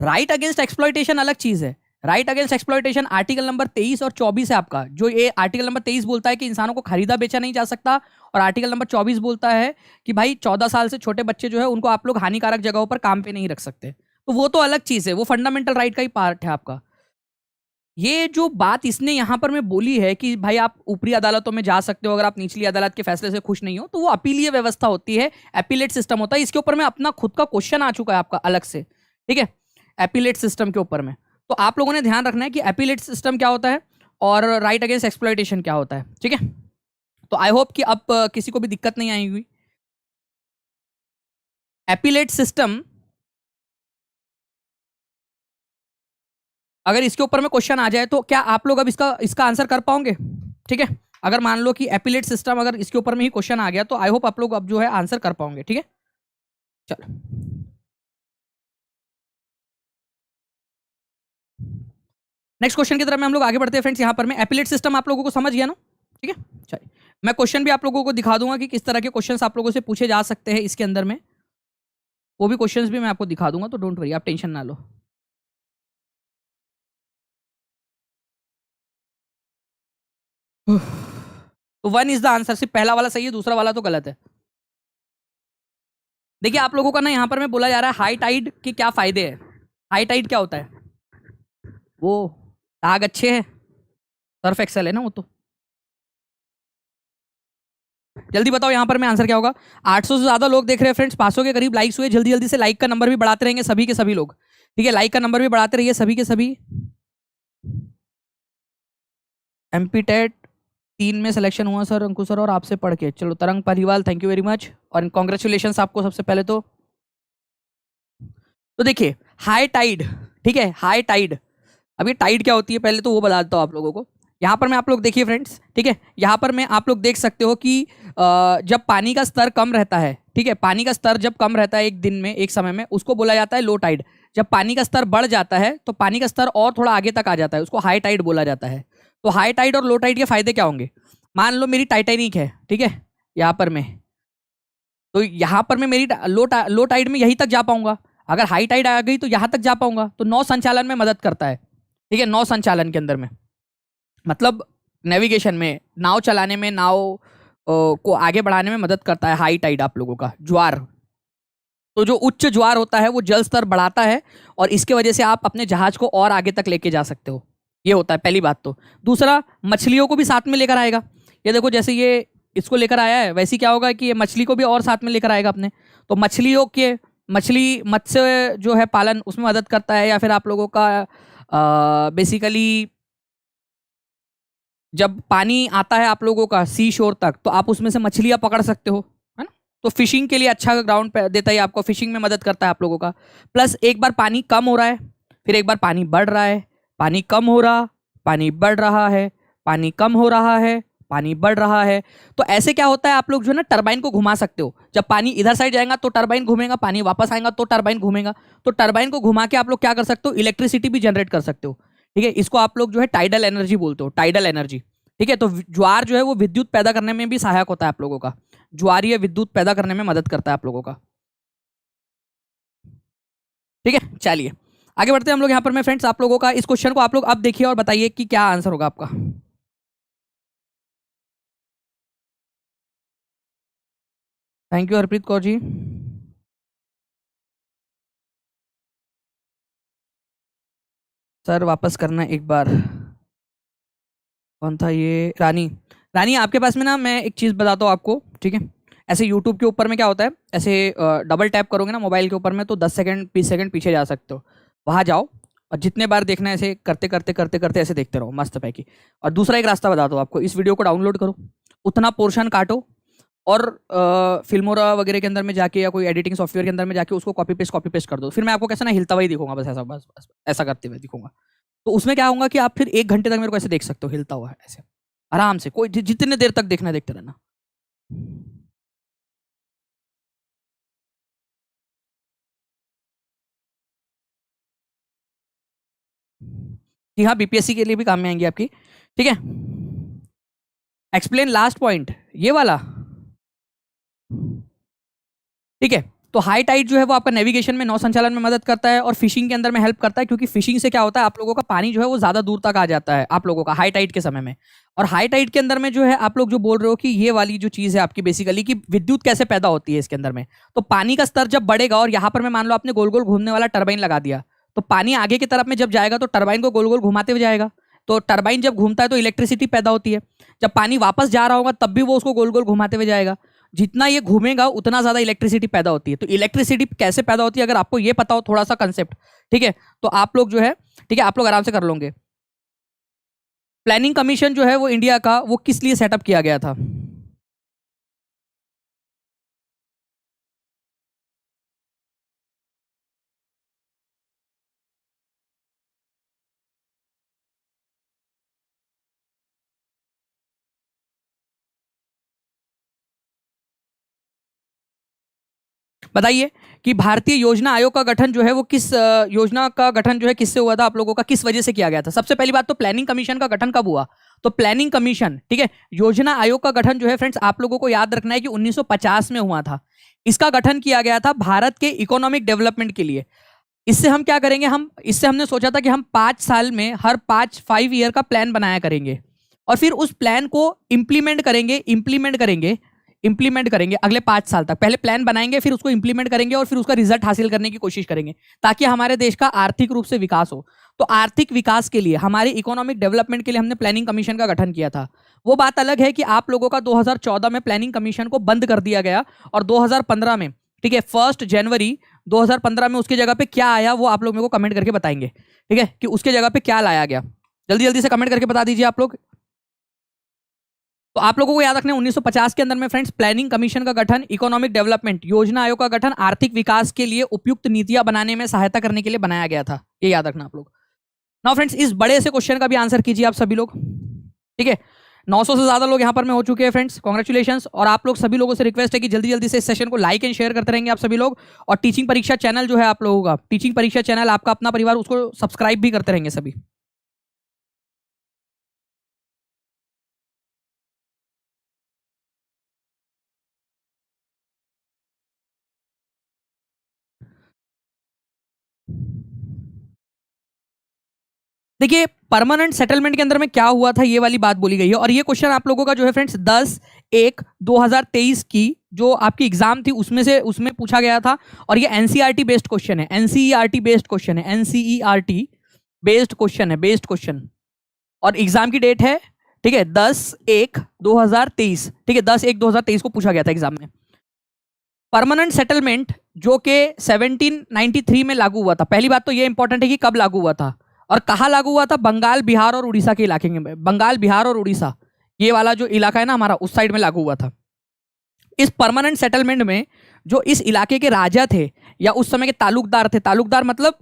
राइट अगेंस्ट एक्सप्लॉइटेशन अलग चीज है। Right against exploitation article number 23 और 24 है आपका। जो ये आर्टिकल नंबर 23 बोलता है कि इंसानों को खरीदा बेचा नहीं जा सकता, और आर्टिकल नंबर 24 बोलता है कि भाई 14 साल से छोटे बच्चे जो है उनको आप लोग हानिकारक जगहों पर काम पे नहीं रख सकते। तो वो तो अलग चीज है, वो फंडामेंटल राइट का ही पार्ट है आपका। ये जो बात इसने यहां पर मैं बोली है कि भाई आप ऊपरी अदालतों में जा सकते हो अगर आप निचली अदालत के फैसले से खुश नहीं हो, तो वो अपीलीय व्यवस्था होती है, एपीलेट सिस्टम होता है। इसके ऊपर में अपना खुद का क्वेश्चन आ चुका है आपका अलग से, ठीक है, एपीलेट सिस्टम के ऊपर में। तो आप लोगों ने ध्यान रखना है कि एपीलेट सिस्टम क्या होता है और राइट अगेंस्ट एक्सप्लॉइटेशन क्या होता है, ठीक है। तो आई होप कि अब किसी को भी दिक्कत नहीं आई हुई। एपीलेट सिस्टम, अगर इसके ऊपर में क्वेश्चन आ जाए तो क्या आप लोग अब इसका आंसर कर पाओगे? ठीक है, अगर मान लो कि एपीलेट सिस्टम अगर इसके ऊपर में ही क्वेश्चन आ गया तो आई होप आप लोग अब जो है आंसर कर पाओगे, ठीक है। चलो नेक्स्ट क्वेश्चन की तरफ में हम लोग आगे बढ़ते हैं फ्रेंड्स। यहां पर में एपीलेट सिस्टम आप लोगों को समझ गया ना, ठीक है। चलिए मैं क्वेश्चन भी आप लोगों को दिखा दूंगा कि किस तरह के क्वेश्चंस आप लोगों से पूछे जा सकते हैं इसके अंदर में। वो भी क्वेश्चंस भी मैं आपको दिखा दूंगा, तो डोंट वरी, आप टेंशन ना लो। तो 1 इज द आंसर। सिर्फ पहला वाला सही है, दूसरा वाला तो गलत है। देखिए आप लोगों का ना यहाँ पर में बोला जा रहा है हाई टाइड के क्या फायदे हैं। हाई टाइड क्या होता है? वो दाग अच्छे हैं, सर्फ एक्सेल है ना वो। तो जल्दी बताओ यहाँ पर में आंसर क्या होगा। 800 से ज्यादा लोग देख रहे हैं फ्रेंड्स, 500 के करीब लाइक्स हुए। जल्दी जल्दी से लाइक का नंबर भी बढ़ाते रहेंगे सभी के सभी लोग, ठीक है। लाइक का नंबर भी बढ़ाते रहिए सभी के सभी। MP टेट 3 में सिलेक्शन हुआ सर अंकुश सर, और आपसे पढ़ के। चलो तरंग Paliwal, thank you very much और कॉन्ग्रेचुलेशन आपको सबसे पहले तो देखिए हाई टाइड, ठीक है, हाई टाइड। अब ये टाइड क्या होती है पहले तो वो बता देता हूँ आप लोगों को। यहाँ पर मैं आप लोग देखिए फ्रेंड्स, ठीक है, यहाँ पर मैं आप लोग देख सकते हो कि जब पानी का स्तर कम रहता है, ठीक है, पानी का स्तर जब कम रहता है एक दिन में, एक समय में, उसको बोला जाता है लो टाइड। जब पानी का स्तर बढ़ जाता है तो पानी का स्तर और थोड़ा आगे तक आ जाता है, उसको हाई टाइड बोला जाता है। तो हाई टाइड और लो टाइड के फायदे क्या होंगे? मान लो मेरी टाइटैनिक है, ठीक है, यहाँ पर मैं, तो यहाँ पर मैं मेरी लो टाइड में यहीं तक जा पाऊंगा। अगर हाई टाइड आ गई तो यहाँ तक जा पाऊंगा। तो नौ संचालन में मदद करता है, ठीक है, नौ संचालन के अंदर में, मतलब नेविगेशन में, नाव चलाने में, नाव को आगे बढ़ाने में मदद करता है हाई टाइड आप लोगों का। ज्वार, तो जो उच्च ज्वार होता है वो जल स्तर बढ़ाता है और इसके वजह से आप अपने जहाज को और आगे तक लेके जा सकते हो। ये होता है पहली बात तो। दूसरा, मछलियों को भी साथ में लेकर आएगा। ये देखो जैसे ये इसको लेकर आया है, वैसे क्या होगा कि ये मछली को भी और साथ में लेकर आएगा अपने। तो मछलियों के, मत्स्य जो है पालन, उसमें मदद करता है। या फिर आप लोगों का बेसिकली जब पानी आता है आप लोगों का सी शोर तक, तो आप उसमें से मछलियां पकड़ सकते हो, है ना। तो फिशिंग के लिए अच्छा ग्राउंड देता है आपको, फिशिंग में मदद करता है आप लोगों का। प्लस एक बार पानी कम हो रहा है, फिर एक बार पानी बढ़ रहा है, पानी कम हो रहा, पानी बढ़ रहा है, पानी कम हो रहा है, पानी बढ़ रहा है। तो ऐसे क्या होता है, आप लोग जो है ना टरबाइन को घुमा सकते हो। जब पानी इधर साइड जाएगा तो टरबाइन घूमेगा, पानी वापस आएगा तो टरबाइन घूमेगा। तो टरबाइन को घुमा के आप लोग क्या कर सकते हो, इलेक्ट्रिसिटी भी जनरेट कर सकते हो, ठीक है। इसको आप लोग जो है टाइडल एनर्जी बोलते हो, टाइडल एनर्जी, ठीक है। तो ज्वार जो है वो विद्युत पैदा करने में भी सहायक होता है आप लोगों का। ज्वारीय विद्युत पैदा करने में मदद करता है आप लोगों का, ठीक है। चलिए आगे बढ़ते हैं हम लोग। यहाँ पर मैं फ्रेंड्स आप लोगों का इस क्वेश्चन को आप लोग अब देखिए और बताइए कि क्या आंसर होगा आपका। Thank you Harpreet Kaur ji. Sir वापस करना एक बार। कौन था ये? रानी। रानी आपके पास में ना, मैं एक चीज़ बताता हूँ आपको, ठीक है। ऐसे यूट्यूब के ऊपर में क्या होता है, ऐसे डबल टैप करोगे ना मोबाइल के ऊपर में, तो 10 सेकंड 20 सेकंड पीछे जा सकते हो। वहाँ जाओ और जितने बार देखना है ऐसे करते करते करते करते ऐसे देखते रहो, मस्त पैकी। और दूसरा एक रास्ता बताता हूँ आपको, इस वीडियो को डाउनलोड करो, उतना पोर्शन काटो और फिल्मोरा वगैरह के अंदर में जाके या कोई एडिटिंग सॉफ्टवेयर के अंदर में जाके उसको कॉपी पेस्ट कर दो। फिर मैं आपको कैसे ना हिलता हुआ ही दिखूंगा, बस ऐसा, बस ऐसा करते हुए दिखूंगा। तो उसमें क्या होगा कि आप फिर 1 घंटे तक मेरे को ऐसे देख सकते हो हिलता हुआ है ऐसे आराम से, कोई जितने देर तक देखना है देखते रहना। कि हाँ बीपीएससी के लिए भी काम में आएंगी आपकी, ठीक है। एक्सप्लेन लास्ट पॉइंट ये वाला, ठीक है। तो हाई टाइड जो है वो आपका नेविगेशन में, नौ संचालन में मदद करता है और फिशिंग के अंदर में हेल्प करता है, क्योंकि फिशिंग से क्या होता है, आप लोगों का पानी जो है वो ज्यादा दूर तक आ जाता है आप लोगों का हाई टाइड के समय में। और हाई टाइड के अंदर में जो है आप लोग जो बोल रहे हो कि ये वाली जो चीज है आपकी बेसिकली कि विद्युत कैसे पैदा होती है इसके अंदर में, तो पानी का स्तर जब बढ़ेगा और यहाँ पर मैं मान लो आपने गोल गोल घूमने वाला टरबाइन लगा दिया, तो पानी आगे की तरफ में जब जाएगा तो टरबाइन को गोल गोल घुमाते हुए जाएगा। तो टरबाइन जब घूमता है तो इलेक्ट्रिसिटी पैदा होती है। जब पानी वापस जा रहा होगा तब भी वो उसको गोल गोल घुमाते हुए जाएगा। जितना ये घूमेगा उतना ज्यादा इलेक्ट्रिसिटी पैदा होती है। तो इलेक्ट्रिसिटी कैसे पैदा होती है अगर आपको ये पता हो थोड़ा सा कंसेप्ट, ठीक है, तो आप लोग जो है, ठीक है, आप लोग आराम से कर लोगे। प्लानिंग कमीशन जो है वो इंडिया का, वो किस लिए सेटअप किया गया था? बताइए कि भारतीय योजना आयोग का गठन जो है वो किस योजना का गठन जो है किससे हुआ था, आप लोगों का किस वजह से किया गया था? सबसे पहली बात तो प्लानिंग कमीशन का गठन कब हुआ? तो प्लानिंग कमीशन, ठीक है, योजना आयोग का गठन जो है फ्रेंड्स आप लोगों को याद रखना है कि 1950 में हुआ था। इसका गठन किया गया था भारत के इकोनॉमिक डेवलपमेंट के लिए। इससे हम क्या करेंगे, हम इससे हमने सोचा था कि हम 5 साल में हर 5 ईयर का प्लान बनाया करेंगे और फिर उस प्लान को इंप्लीमेंट करेंगे अगले 5 साल तक। पहले प्लान बनाएंगे, फिर उसको इंप्लीमेंट करेंगे और फिर उसका रिजल्ट हासिल करने की कोशिश करेंगे, ताकि हमारे देश का आर्थिक रूप से विकास हो। तो आर्थिक विकास के लिए, हमारे इकोनॉमिक डेवलपमेंट के लिए हमने प्लानिंग कमीशन का गठन किया था। वो बात अलग है कि आप लोगों का 2014 में प्लानिंग कमीशन को बंद कर दिया गया और 2015 में, ठीक है, 1 जनवरी 2015 में उसकी जगह पे क्या आया वो आप लोग मेरे को कमेंट करके बताएंगे, ठीक है, कि उसके जगह पे क्या लाया गया। जल्दी जल्दी से कमेंट करके बता दीजिए आप लोग। तो आप लोगों को याद रखना है 1950 के अंदर में फ्रेंड्स प्लानिंग कमीशन का गठन, इकोनॉमिक डेवलपमेंट योजना आयोग का गठन आर्थिक विकास के लिए उपयुक्त नीतियां बनाने में सहायता करने के लिए बनाया गया था। ये याद रखना आप लोग। नाउ फ्रेंड्स इस बड़े से क्वेश्चन का भी आंसर कीजिए आप सभी लोग, ठीक है। 900 से ज्यादा लोग यहाँ पर में हो चुके हैं फ्रेंड्स, कॉन्ग्रेचुलेशंस। और आप लोग सभी लोगों से रिक्वेस्ट है कि जल्दी जल्दी से इस सेशन को लाइक एंड शेयर करते रहेंगे आप सभी लोग। और टीचिंग परीक्षा चैनल जो है आप लोगों का, टीचिंग परीक्षा चैनल आपका अपना परिवार, उसको सब्सक्राइब भी करते रहेंगे सभी। देखिए परमानेंट सेटलमेंट के अंदर में क्या हुआ था, ये वाली बात बोली गई है। और ये क्वेश्चन आप लोगों का जो है फ्रेंड्स 10/1/2023 की जो आपकी एग्जाम थी उसमें पूछा गया था। और ये एनसीईआरटी बेस्ड क्वेश्चन है, एनसीईआरटी बेस्ड क्वेश्चन है, एनसीईआरटी बेस्ड क्वेश्चन है, बेस्ड क्वेश्चन। और एग्जाम की डेट है, ठीक है, 10/1/2023, ठीक है, 10/1/2023 को पूछा गया था एग्जाम में। परमानेंट सेटलमेंट जो कि 1793 में लागू हुआ था। पहली बात तो ये इंपॉर्टेंट है कि कब लागू हुआ था और कहाँ लागू हुआ था। बंगाल, बिहार और उड़ीसा के इलाके में, बंगाल, बिहार और उड़ीसा, ये वाला जो इलाका है ना हमारा, उस साइड में लागू हुआ था। इस परमानेंट सेटलमेंट में जो इस इलाके के राजा थे या उस समय के तालुकदार थे, तालुकदार मतलब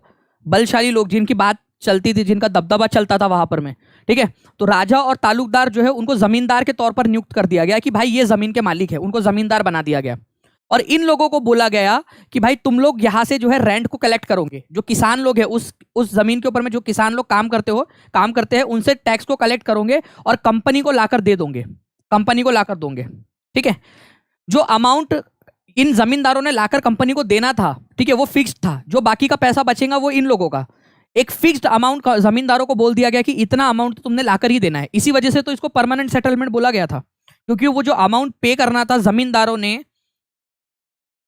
बलशाली लोग जिनकी बात चलती थी, जिनका दबदबा चलता था वहां पर में, ठीक है। तो राजा और तालुकदार जो है उनको जमींदार के तौर पर नियुक्त कर दिया गया कि भाई ये जमीन के मालिक है, उनको जमींदार बना दिया गया। और इन लोगों को बोला गया कि भाई तुम लोग यहां से जो है रेंट को कलेक्ट करोगे, जो किसान लोग हैं उस जमीन के ऊपर में जो किसान लोग काम करते हैं उनसे टैक्स को कलेक्ट करोगे और कंपनी को लाकर दे दोगे, कंपनी को लाकर दोगे, ठीक है। जो अमाउंट इन जमींदारों ने लाकर कंपनी को देना था, ठीक है, वो फिक्स्ड था। जो बाकी का पैसा बचेगा वो इन लोगों का, एक फिक्स्ड अमाउंट जमींदारों को बोल दिया गया कि इतना अमाउंट तुमने लाकर ही देना है। इसी वजह से तो इसको परमानेंट सेटलमेंट बोला गया था, क्योंकि वो जो अमाउंट पे करना था जमींदारों ने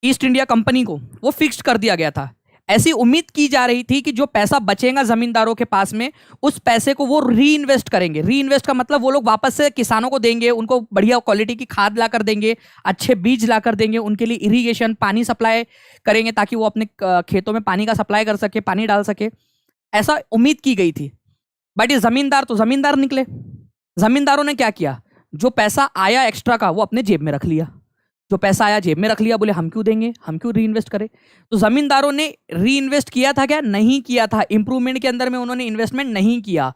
ईस्ट इंडिया कंपनी को, वो फिक्स्ड कर दिया गया था। ऐसी उम्मीद की जा रही थी कि जो पैसा बचेगा जमींदारों के पास में, उस पैसे को वो री इन्वेस्ट करेंगे। री इन्वेस्ट का मतलब वो लोग वापस से किसानों को देंगे, उनको बढ़िया क्वालिटी की खाद लाकर देंगे, अच्छे बीज लाकर देंगे, उनके लिए इरिगेशन पानी सप्लाई करेंगे ताकि वो अपने खेतों में पानी का सप्लाई कर सके, पानी डाल सके, ऐसा उम्मीद की गई थी। बट ये जमींदार तो जमींदार निकले। जमींदारों ने क्या किया, जो पैसा आया एक्स्ट्रा का वो अपने जेब में रख लिया। जो पैसा आया जेब में रख लिया, बोले हम क्यों देंगे, हम क्यों री इन्वेस्ट करें। तो जमींदारों ने री इन्वेस्ट किया था क्या, नहीं किया था। इंप्रूवमेंट के अंदर में उन्होंने इन्वेस्टमेंट नहीं किया,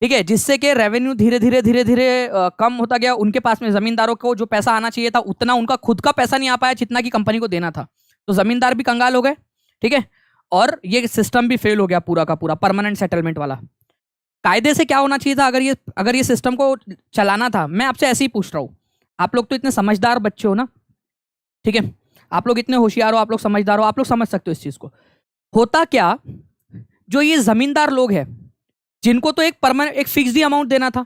ठीक है, जिससे कि रेवेन्यू धीरे धीरे कम होता गया। उनके पास में जमींदारों को जो पैसा आना चाहिए था उतना उनका खुद का पैसा नहीं आ पाया जितना कि कंपनी को देना था। तो जमींदार भी कंगाल हो गए, ठीक है। और ये सिस्टम भी फेल हो गया पूरा का पूरा, परमानेंट सेटलमेंट वाला। कायदे से क्या होना चाहिए था अगर ये सिस्टम को चलाना था। मैं आपसे ऐसे ही पूछ रहा हूं, आप लोग तो इतने समझदार बच्चे हो ना, ठीक है, आप लोग इतने होशियार हो, आप लोग समझदार हो, आप लोग समझ सकते हो इस चीज को। होता क्या, जो ये जमींदार लोग हैं जिनको तो एक परमानेंट एक फिक्स्ड अमाउंट देना था,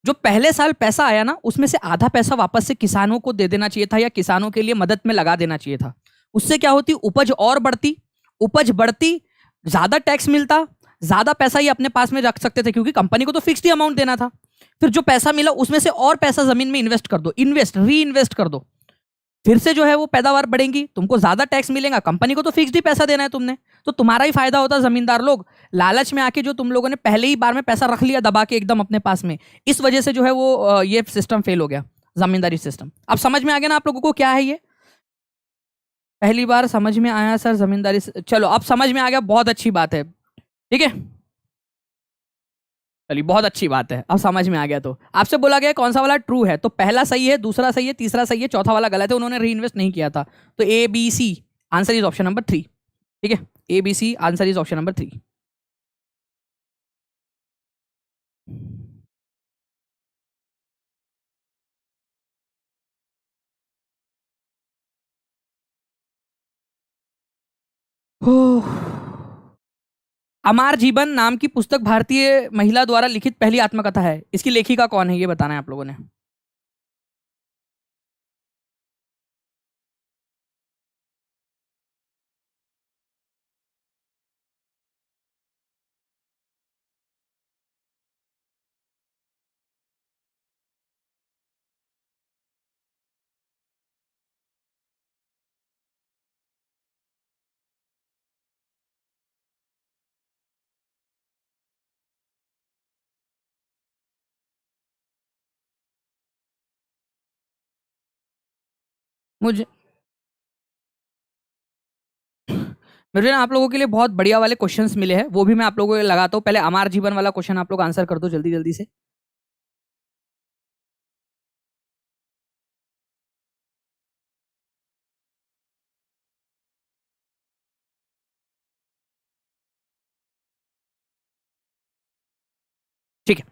जो पहले साल पैसा आया ना उसमें से आधा पैसा वापस से किसानों को दे देना चाहिए था या किसानों के लिए मदद में लगा देना चाहिए था। उससे क्या होती, उपज और बढ़ती, उपज बढ़ती, ज्यादा टैक्स मिलता, ज्यादा पैसा ही अपने पास में रख सकते थे क्योंकि कंपनी को तो फिक्स्ड अमाउंट देना था। फिर जो पैसा मिला उसमें से और पैसा जमीन में इन्वेस्ट कर दो, री इन्वेस्ट कर दो, फिर से जो है वो पैदावार बढ़ेगी, तुमको ज्यादा टैक्स मिलेगा, कंपनी को तो फिक्स्ड ही पैसा देना है तुमने, तो तुम्हारा ही फायदा होता। जमींदार लोग लालच में आके जो तुम लोगों ने पहले ही बार में पैसा रख लिया दबा के एकदम अपने पास में, इस वजह से जो है वो ये सिस्टम फेल हो गया, जमींदारी सिस्टम। अब समझ में आ गया ना आप लोगों को क्या है ये, पहली बार समझ में आया सर जमींदारी चलो अब समझ में आ गया, बहुत अच्छी बात है, ठीक है। चलिए बहुत अच्छी बात है, अब समझ में आ गया। तो आपसे बोला गया कौन सा वाला ट्रू है, तो पहला सही है, दूसरा सही है, तीसरा सही है, चौथा वाला गलत है, उन्होंने री इन्वेस्ट नहीं किया था। तो A B C answer is option number 3, ठीक है, A B C answer is option number 3। Amar Jiban नाम की पुस्तक भारतीय महिला द्वारा लिखित पहली आत्मकथा है, इसकी लेखिका कौन है ये बताना है आप लोगों ने। मुझे मुझे ना आप लोगों के लिए बहुत बढ़िया वाले क्वेश्चंस मिले हैं, वो भी मैं आप लोगों को लगाता हूँ। पहले अमर जीवन वाला क्वेश्चन आप लोग आंसर कर दो जल्दी जल्दी से। ठीक है,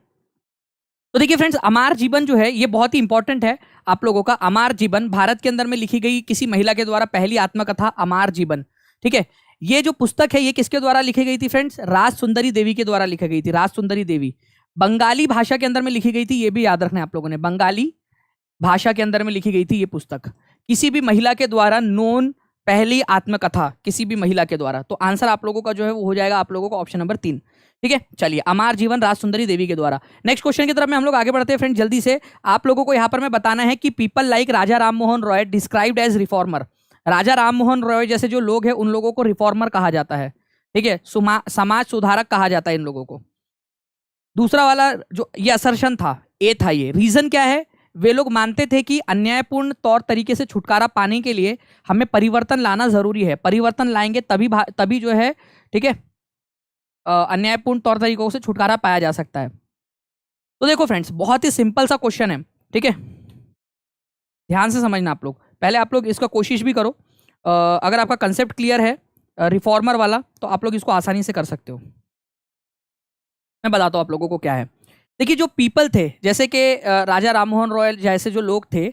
तो देखिए फ्रेंड्स, अमर जीवन जो है ये बहुत ही इंपॉर्टेंट है आप लोगों का। अमर जीवन भारत के अंदर में लिखी गई किसी महिला के द्वारा पहली आत्मकथा अमर जीवन। ठीक है, ये जो पुस्तक है ये किसके द्वारा लिखी गई थी फ्रेंड्स? राज सुंदरी देवी के द्वारा लिखी गई थी, राज सुंदरी देवी। बंगाली भाषा के अंदर में लिखी गई थी, ये भी याद रखना है आप लोगों ने, बंगाली भाषा के अंदर में लिखी गई थी ये पुस्तक। किसी भी महिला के द्वारा नोन पहली आत्मकथा किसी भी महिला के द्वारा। तो आंसर आप लोगों का जो है वो हो जाएगा आप लोगों का ऑप्शन नंबर 3। ठीक है, चलिए, अमर जीवन राज सुंदरी देवी के द्वारा। नेक्स्ट क्वेश्चन की तरफ में हम लोग आगे बढ़ते हैं फ्रेंड जल्दी से। आप लोगों को यहाँ पर मैं बताना है कि people like Raja Ram Mohan Roy described as reformer. Raja Ram Mohan Roy जैसे जो लोग हैं उन लोगों को रिफॉर्मर कहा जाता है। ठीक है, समाज सुधारक कहा जाता है इन लोगों को। दूसरा वाला जो ये असर्शन था, ए था, ये रीजन क्या है? वे लोग मानते थे कि अन्यायपूर्ण तौर तरीके से छुटकारा पाने के लिए हमें परिवर्तन लाना जरूरी है, परिवर्तन लाएंगे तभी जो है, ठीक है, अन्यायपूर्ण तौर तरीकों से छुटकारा पाया जा सकता है। तो देखो फ्रेंड्स, बहुत ही सिंपल सा क्वेश्चन है। ठीक है, ध्यान से समझना आप लोग, पहले आप लोग इसका कोशिश भी करो। अगर आपका कंसेप्ट क्लियर है रिफॉर्मर वाला तो आप लोग इसको आसानी से कर सकते हो। मैं बताता हूँ आप लोगों को क्या है। देखिए, जो पीपल थे जैसे कि राजा राममोहन रॉय जैसे जो लोग थे,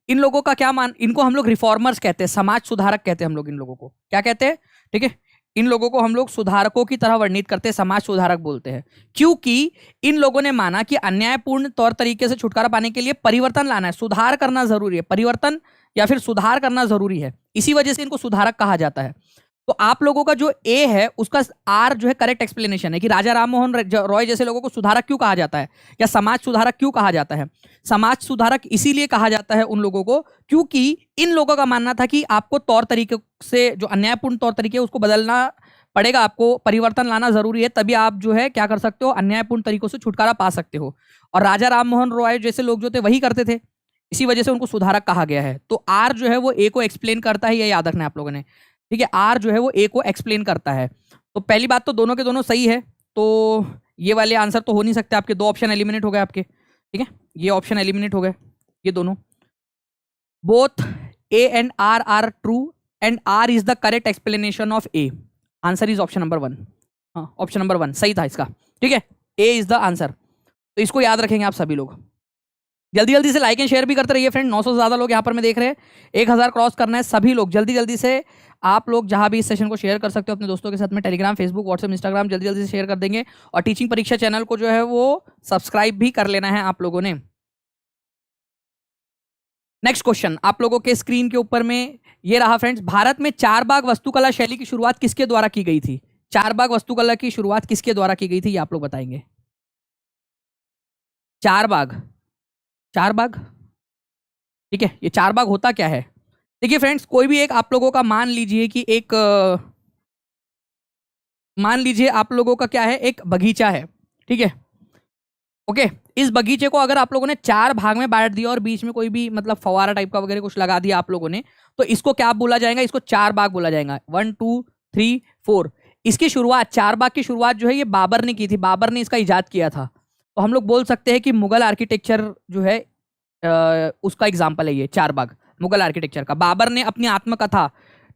इन लोगों का क्या इनको हम लोग रिफॉर्मर्स कहते हैं, समाज सुधारक कहते हैं हम लोग इन लोगों को। क्या कहते हैं? ठीक है, इन लोगों को हम लोग सुधारकों की तरह वर्णित करते हैं, समाज सुधारक बोलते हैं। क्योंकि इन लोगों ने माना कि अन्यायपूर्ण तौर तरीके से छुटकारा पाने के लिए परिवर्तन लाना है, सुधार करना जरूरी है, परिवर्तन या फिर सुधार करना जरूरी है। इसी वजह से इनको सुधारक कहा जाता है। तो आप लोगों का जो ए है उसका आर जो है करेक्ट एक्सप्लेनेशन है कि राजा राममोहन रॉय जैसे लोगों को सुधारक क्यों कहा जाता है या समाज सुधारक क्यों कहा जाता है। समाज सुधारक इसीलिए कहा जाता है उन लोगों को क्योंकि इन लोगों का मानना था कि आपको तौर तरीके से जो अन्यायपूर्ण तौर तरीके उसको बदलना पड़ेगा, आपको परिवर्तन लाना जरूरी है, तभी आप जो है क्या कर सकते हो, अन्यायपूर्ण तरीकों से छुटकारा पा सकते हो। और राजा राममोहन रॉय जैसे लोग जो थे वही करते थे, इसी वजह से उनको सुधारक कहा गया है। तो आर जो है वो ए को एक्सप्लेन करता है, ये याद रखना है आप लोगों ने। ठीक है, आर जो है वो ए को एक्सप्लेन करता है। तो पहली बात तो दोनों के दोनों सही है, तो ये वाले आंसर तो हो नहीं सकते आपके, दो ऑप्शन एलिमिनेट हो गए आपके। ठीक है, ये ऑप्शन एलिमिनेट हो गए, ये दोनों। Both A and R true and R is the correct explanation of A. Answer is option number 1। हाँ, ऑप्शन नंबर 1 सही था इसका। ठीक है, ए इज द आंसर। तो इसको याद रखेंगे आप सभी लोग। जल्दी जल्दी से लाइक एंड शेयर भी करते रहिए फ्रेंड। 900 से ज़्यादा लोग यहाँ पर मैं देख रहे हैं, 1000 क्रॉस करना है सभी लोग। जल्दी जल्दी से आप लोग जहाँ भी इस सेशन को शेयर कर सकते हो अपने दोस्तों के साथ में, टेलीग्राम, फेसबुक, व्हाट्सएप, इंस्टाग्राम, जल्दी जल्दी से शेयर कर देंगे। और टीचिंग परीक्षा चैनल को जो है वो सब्सक्राइब भी कर लेना है आप लोगों ने। नेक्स्ट क्वेश्चन आप लोगों के स्क्रीन के ऊपर में ये रहा फ्रेंड्स। भारत में चारबाग वास्तुकला शैली की शुरुआत किसके द्वारा की गई थी? चारबाग वास्तुकला की शुरुआत किसके द्वारा की गई थी, ये आप लोग बताएंगे। चारबाग, चारबाग, ठीक है, ये चारबाग होता क्या है? देखिए फ्रेंड्स, कोई भी एक आप लोगों का मान लीजिए कि एक मान लीजिए आप लोगों का क्या है, एक बगीचा है। ठीक है, ओके, इस बगीचे को अगर आप लोगों ने 4 भाग में बांट दिया और बीच में कोई भी मतलब फवारा टाइप का वगैरह कुछ लगा दिया आप लोगों ने, तो इसको क्या बोला जाएगा? इसको 4 बाग बोला जाएगा। 1 2 3 4। इसकी शुरुआत, 4 बाग की शुरुआत जो है ये बाबर ने की थी, बाबर ने इसका इजाद किया था। तो हम लोग बोल सकते हैं कि मुगल आर्किटेक्चर जो है उसका एग्जाम्पल है ये 4 बाग, मुगल आर्किटेक्चर का। बाबर ने अपनी आत्मकथा,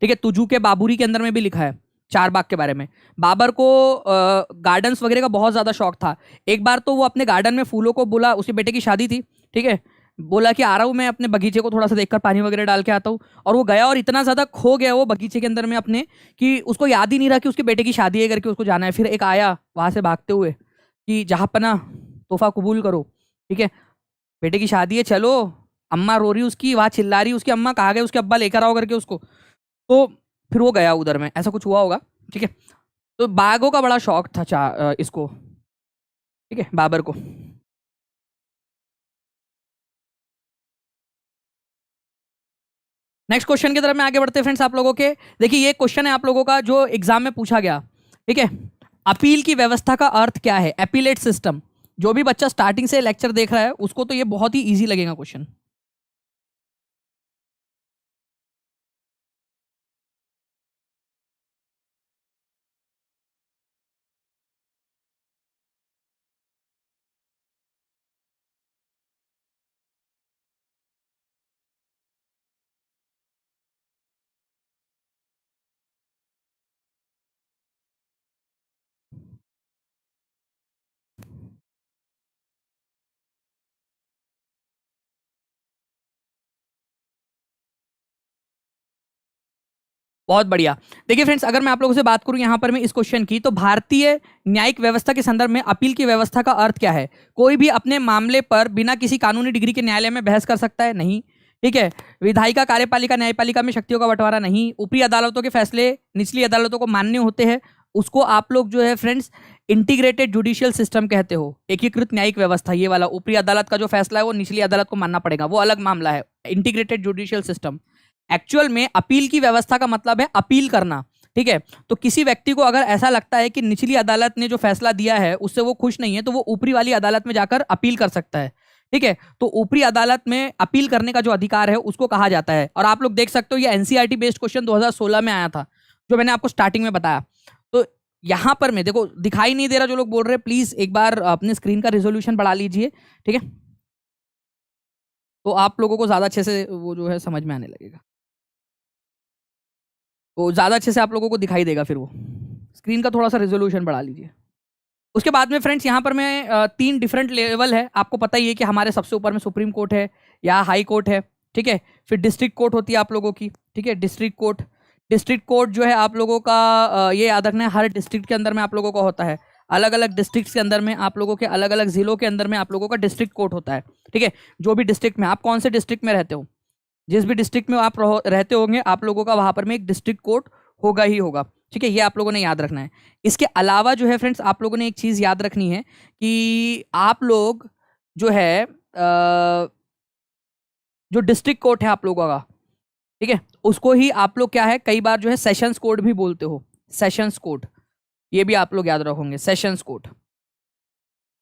ठीक है, तुजू के बाबुरी के अंदर में भी लिखा है 4 बाग के बारे में। बाबर को गार्डन्स वगैरह का बहुत ज़्यादा शौक था। एक बार तो वो अपने गार्डन में फूलों को बोला, उसके बेटे की शादी थी, ठीक है, बोला कि आ रहा हूँ मैं अपने बगीचे को थोड़ा सा देखकर पानी वगैरह डाल के आता हूँ। और वो गया और इतना ज़्यादा खो गया वो बगीचे के अंदर में अपने कि उसको याद ही नहीं रहा कि उसके बेटे की शादी है करके उसको जाना है। फिर एक आया वहाँ से भागते हुए कि जहाँ पना तोहफा कबूल करो, ठीक है, बेटे की शादी है, चलो। अम्मा रो रही उसकी, वहाँ चिल्ला रही उसकी अम्मा, कहा गया उसके अब्बा लेकर आओ करके उसको। तो फिर वो गया उधर में, ऐसा कुछ हुआ होगा। ठीक है, तो बागों का बड़ा शौक था इसको, ठीक है, बाबर को। नेक्स्ट क्वेश्चन की तरफ में आगे बढ़ते हैं फ्रेंड्स आप लोगों के। देखिए, ये क्वेश्चन है आप लोगों का जो एग्जाम में पूछा गया। ठीक है, अपील की व्यवस्था का अर्थ क्या है? Appellate system. जो भी बच्चा स्टार्टिंग से लेक्चर देख रहा है उसको तो ये बहुत ही ईजी लगेगा क्वेश्चन। बहुत बढ़िया। देखिए फ्रेंड्स, अगर मैं आप लोगों से बात करूं यहाँ पर मैं इस क्वेश्चन की, तो भारतीय न्यायिक व्यवस्था के संदर्भ में अपील की व्यवस्था का अर्थ क्या है? कोई भी अपने मामले पर बिना किसी कानूनी डिग्री के न्यायालय में बहस कर सकता है? नहीं। ठीक है। विधायिका, कार्यपालिका, न्यायपालिका में शक्तियों का बंटवारा? नहीं। ऊपरी अदालतों के फैसले निचली अदालतों को मान्य होते हैं, उसको आप लोग जो है फ्रेंड्स इंटीग्रेटेड जुडिशियल सिस्टम कहते हो। एकीकृत न्यायिक व्यवस्था, ये वाला ऊपरी अदालत का जो फैसला है वो निचली अदालत को मानना पड़ेगा, वो अलग मामला है। Integrated judicial system. एक्चुअल में अपील की व्यवस्था का मतलब है अपील करना। ठीक है। तो किसी व्यक्ति को अगर ऐसा लगता है कि निचली अदालत ने जो फैसला दिया है उससे वो खुश नहीं है, तो वो ऊपरी वाली अदालत में जाकर अपील कर सकता है। ठीक है। तो ऊपरी अदालत में अपील करने का जो अधिकार है उसको कहा जाता है। और आप लोग देख सकते हो ये एनसीईआरटी बेस्ड क्वेश्चन 2016 में आया था, जो मैंने आपको स्टार्टिंग में बताया। तो यहां पर मैं देखो दिखाई नहीं दे रहा जो लोग बोल रहे हैं, प्लीज एक बार अपने स्क्रीन का रिजोल्यूशन बढ़ा लीजिए। ठीक है। तो आप लोगों को ज्यादा अच्छे से वो जो है समझ में आने लगेगा, वो ज़्यादा अच्छे से आप लोगों को दिखाई देगा। फिर वो स्क्रीन का थोड़ा सा रेजोल्यूशन बढ़ा लीजिए। उसके बाद में फ्रेंड्स यहाँ पर मैं 3 डिफरेंट लेवल है, आपको पता ही है कि हमारे सबसे ऊपर में सुप्रीम कोर्ट है या हाई कोर्ट है। ठीक है। फिर डिस्ट्रिक्ट कोर्ट होती है आप लोगों की। ठीक है। डिस्ट्रिक्ट कोर्ट जो है आप लोगों का ये याद रखना है, हर डिस्ट्रिक्ट के अंदर में आप लोगों का होता है। अलग अलग डिस्ट्रिक्ट के अंदर में आप लोगों के अलग अलग जिलों के अंदर में आप लोगों का डिस्ट्रिक्ट कोर्ट होता है। ठीक है। जो भी डिस्ट्रिक्ट में, आप कौन से डिस्ट्रिक्ट में रहते हो, जिस भी डिस्ट्रिक्ट में आप रहते होंगे, आप लोगों का वहां पर में एक डिस्ट्रिक्ट कोर्ट होगा ही होगा। ठीक है। ये आप लोगों ने याद रखना है। इसके अलावा जो है फ्रेंड्स आप लोगों ने एक चीज याद रखनी है कि आप लोग जो है जो डिस्ट्रिक्ट कोर्ट है आप लोगों का, ठीक है, उसको ही आप लोग क्या है कई बार जो है सेशंस कोर्ट भी बोलते हो। सेशंस कोर्ट, ये भी आप लोग याद रखोगे, सेशंस कोर्ट।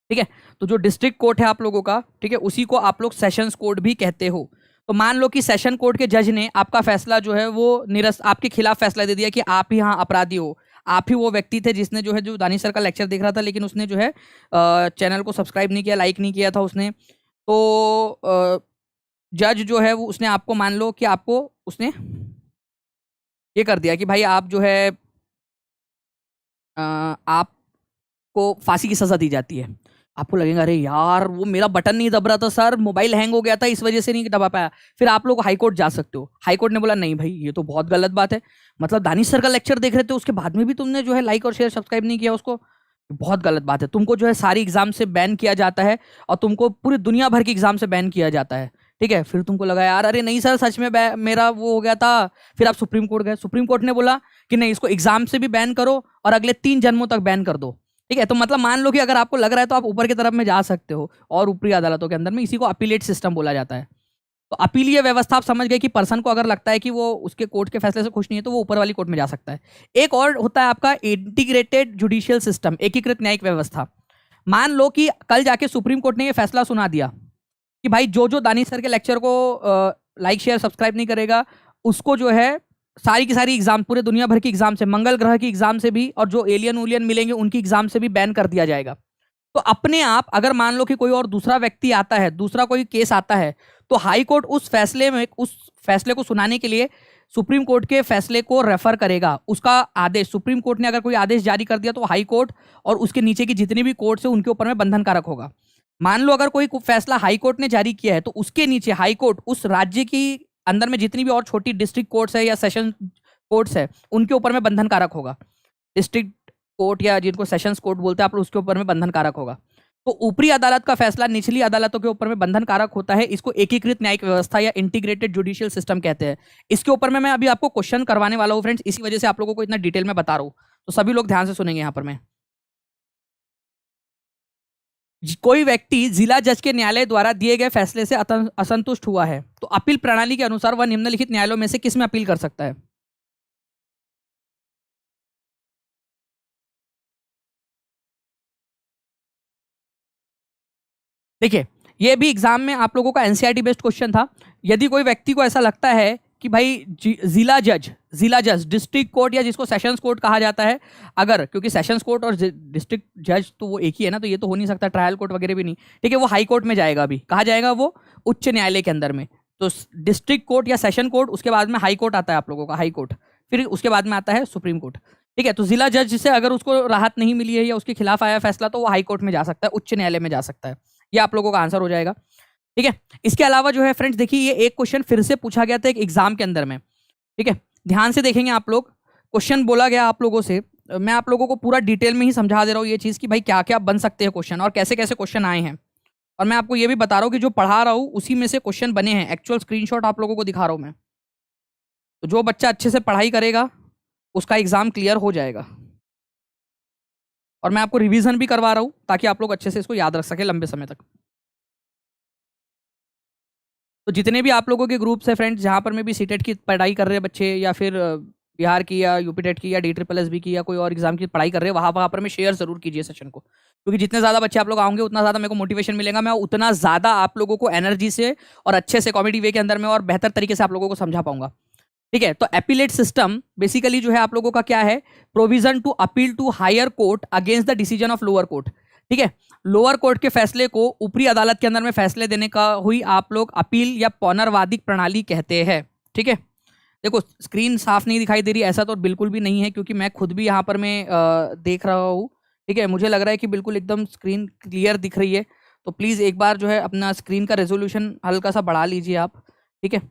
ठीक है। तो जो डिस्ट्रिक्ट कोर्ट है आप लोगों का, ठीक है, उसी को आप लोग सेशंस कोर्ट भी कहते हो। तो मान लो कि सेशन कोर्ट के जज ने आपका फैसला जो है वो निरस्त, आपके खिलाफ फैसला दे दिया कि आप ही यहाँ अपराधी हो। आप ही वो व्यक्ति थे जिसने जो है जो दानिश सर का लेक्चर देख रहा था, लेकिन उसने जो है चैनल को सब्सक्राइब नहीं किया, लाइक नहीं किया था उसने। तो जज जो है वो उसने आपको, मान लो कि आपको उसने ये कर दिया कि भाई आप जो है आपको फांसी की सजा दी जाती है। आपको लगेगा अरे यार वो मेरा बटन नहीं दब रहा था सर, मोबाइल हैंग हो गया था, इस वजह से नहीं दबा पाया। फिर आप लोग हाई कोर्ट जा सकते हो। हाई कोर्ट ने बोला नहीं भाई ये तो बहुत गलत बात है, मतलब दानिश सर का लेक्चर देख रहे थे उसके बाद में भी तुमने जो है लाइक और शेयर सब्सक्राइब नहीं किया उसको, बहुत गलत बात है। तुमको जो है सारी एग्जाम से बैन किया जाता है और तुमको पूरी दुनिया भर की एग्जाम से बैन किया जाता है। ठीक है। फिर तुमको लगा यार अरे नहीं सर सच में मेरा वो हो गया था। फिर आप सुप्रीम कोर्ट गए, सुप्रीम कोर्ट ने बोला कि नहीं इसको एग्जाम से भी बैन करो और अगले 3 जन्मों तक बैन कर दो। ठीक है। तो मतलब मान लो कि अगर आपको लग रहा है तो आप ऊपर की तरफ में जा सकते हो और ऊपरी अदालतों के अंदर में, इसी को अपीलेट सिस्टम बोला जाता है। तो अपीलीय व्यवस्था आप समझ गए कि पर्सन को अगर लगता है कि वो उसके कोर्ट के फैसले से खुश नहीं है तो वो ऊपर वाली कोर्ट में जा सकता है। एक और होता है आपका इंटीग्रेटेड जुडिशियल सिस्टम, एकीकृत न्यायिक व्यवस्था। मान लो कि कल जाके सुप्रीम कोर्ट ने ये फैसला सुना दिया कि भाई जो जो दानिश सर के लेक्चर को लाइक शेयर सब्सक्राइब नहीं करेगा उसको जो है सारी की सारी एग्जाम, पूरे दुनिया भर की एग्जाम से, मंगल ग्रह की एग्जाम से भी और जो एलियन उलियन मिलेंगे उनकी एग्जाम से भी बैन कर दिया जाएगा। तो अपने आप अगर मान लो कि कोई और दूसरा व्यक्ति आता है, दूसरा कोई केस आता है, तो हाई कोर्ट उस फैसले को सुनाने के लिए सुप्रीम कोर्ट के फैसले को रेफर करेगा। उसका आदेश, सुप्रीम कोर्ट ने अगर कोई आदेश जारी कर दिया तो हाई कोर्ट और उसके नीचे की जितनी भी कोर्ट है उनके ऊपर में बंधनकारक होगा। मान लो अगर कोई फैसला हाई कोर्ट ने जारी किया है तो उसके नीचे हाई कोर्ट उस राज्य की अंदर में जितनी भी और छोटी डिस्ट्रिक्ट कोर्ट्स है या सेशन कोर्ट्स है उनके ऊपर में बंधनकारक होगा। डिस्ट्रिक्ट कोर्ट या जिनको सेशंस कोर्ट बोलते हैं आप लोग, उसके ऊपर में बंधनकारक होगा। तो ऊपरी अदालत का फैसला निचली अदालतों के ऊपर में बंधनकारक होता है। इसको एकीकृत न्यायिक व्यवस्था या इंटीग्रेटेड जुडिशियल सिस्टम कहते हैं। इसके ऊपर में मैं अभी आपको क्वेश्चन करवाने वाला हूँ फ्रेंड्स, इसी वजह से आप लोगों को इतना डिटेल में बता रहा हूँ, तो सभी लोग ध्यान से सुनेंगे। यहाँ पर मैं कोई व्यक्ति जिला जज के न्यायालय द्वारा दिए गए फैसले से असंतुष्ट हुआ है तो अपील प्रणाली के अनुसार वह निम्नलिखित न्यायालयों में से किस में अपील कर सकता है? देखिए ये भी एग्जाम में आप लोगों का एनसीईआरटी बेस्ड क्वेश्चन था। यदि कोई व्यक्ति को ऐसा लगता है कि भाई जिला जज डिस्ट्रिक्ट कोर्ट या जिसको सेशंस कोर्ट कहा जाता है, अगर क्योंकि सेशंस कोर्ट और डिस्ट्रिक्ट जज तो वो एक ही है ना, तो ये तो हो नहीं सकता, ट्रायल कोर्ट वगैरह भी नहीं। ठीक है। वो हाई कोर्ट में जाएगा, अभी कहा जाएगा वो उच्च न्यायालय के अंदर में। तो डिस्ट्रिक्ट कोर्ट या सेशन कोर्ट, उसके बाद में हाई कोर्ट आता है आप लोगों का, हाई कोर्ट, फिर उसके बाद में आता है सुप्रीम कोर्ट। ठीक है। तो जिला जज से अगर उसको राहत नहीं मिली है या उसके खिलाफ आया फैसला तो वो हाई कोर्ट में जा सकता है, उच्च न्यायालय में जा सकता है। ये आप लोगों का आंसर हो जाएगा। ठीक है। इसके अलावा जो है फ्रेंड्स देखिए ये एक क्वेश्चन फिर से पूछा गया था एक एग्जाम के अंदर में। ठीक है। ध्यान से देखेंगे आप लोग, क्वेश्चन बोला गया आप लोगों से, मैं आप लोगों को पूरा डिटेल में ही समझा दे रहा हूँ ये चीज़ कि भाई क्या क्या बन सकते हैं क्वेश्चन और कैसे कैसे क्वेश्चन आए हैं। और मैं आपको ये भी बता रहा हूँ कि जो पढ़ा रहा हूँ उसी में से क्वेश्चन बने हैं, एक्चुअल स्क्रीनशॉट आप लोगों को दिखा रहा हूँ मैं। तो जो बच्चा अच्छे से पढ़ाई करेगा उसका एग्जाम क्लियर हो जाएगा। और मैं आपको रिवीजन भी करवा रहा हूँ ताकि आप लोग अच्छे से इसको याद रख सके लंबे समय तक। तो जितने भी आप लोगों के ग्रुप्स है फ्रेंड्स, जहाँ पर मैं भी सीटेट की पढ़ाई कर रहे हैं बच्चे, या फिर बिहार की या यूपी टेट की या DSSS की या कोई और एग्जाम की पढ़ाई कर रहे हैं, वहाँ पर मैं शेयर जरूर कीजिए सेशन को, क्योंकि जितने ज़्यादा बच्चे आप लोग आओगे उतना ज़्यादा मेरे को मोटिवेशन मिलेगा, मैं उतना ज़्यादा आप लोगों को एनर्जी से और अच्छे से कॉमेडी वे के अंदर में और बेहतर तरीके से आप लोगों को समझा पाऊंगा। ठीक है, तो अपीलेट सिस्टम बेसिकली जो है आप लोगों का क्या है, provision to appeal to higher court against the decision of lower court. ठीक है, लोअर कोर्ट के फैसले को ऊपरी अदालत के अंदर में फैसले देने का हुई आप लोग अपील या पौनर्वादिक प्रणाली कहते हैं। ठीक है, देखो स्क्रीन साफ नहीं दिखाई दे रही, ऐसा तो बिल्कुल भी नहीं है, क्योंकि मैं खुद भी यहाँ पर मैं देख रहा हूँ। ठीक है, मुझे लग रहा है कि बिल्कुल एकदम स्क्रीन क्लियर दिख रही है। तो प्लीज़ एक बार जो है अपना स्क्रीन का रेजोल्यूशन हल्का सा बढ़ा लीजिए आप। ठीक है,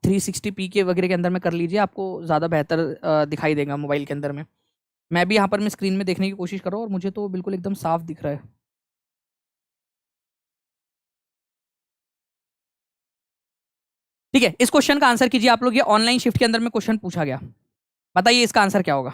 360p के वगैरह के अंदर में कर लीजिए, आपको ज़्यादा बेहतर दिखाई देगा मोबाइल के अंदर में। मैं भी यहाँ पर मैं स्क्रीन में देखने की कोशिश कर रहा हूँ और मुझे तो बिल्कुल एकदम साफ दिख रहा है। ठीक है, इस क्वेश्चन का आंसर कीजिए आप लोग, ये ऑनलाइन शिफ्ट के अंदर में क्वेश्चन पूछा गया, बताइए इसका आंसर क्या होगा।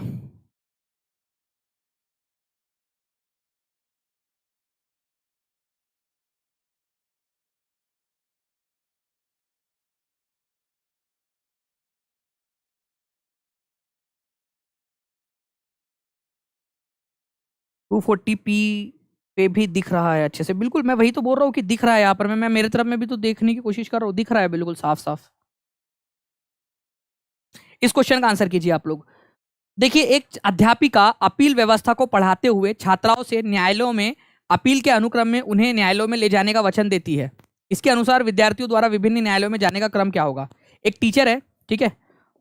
टू 240p पे भी दिख रहा है अच्छे से, बिल्कुल मैं वही तो बोल रहा हूँ कि दिख रहा है यहाँ पर, मैं मेरे तरफ में भी तो देखने की कोशिश कर रहा हूँ, दिख रहा है बिल्कुल साफ साफ। इस क्वेश्चन का आंसर कीजिए आप लोग। देखिए, एक अध्यापिका अपील व्यवस्था को पढ़ाते हुए छात्राओं से न्यायालयों में अपील के अनुक्रम में उन्हें न्यायालयों में ले जाने का वचन देती है। इसके अनुसार विद्यार्थियों द्वारा विभिन्न न्यायालयों में जाने का क्रम क्या होगा। एक टीचर है, ठीक है,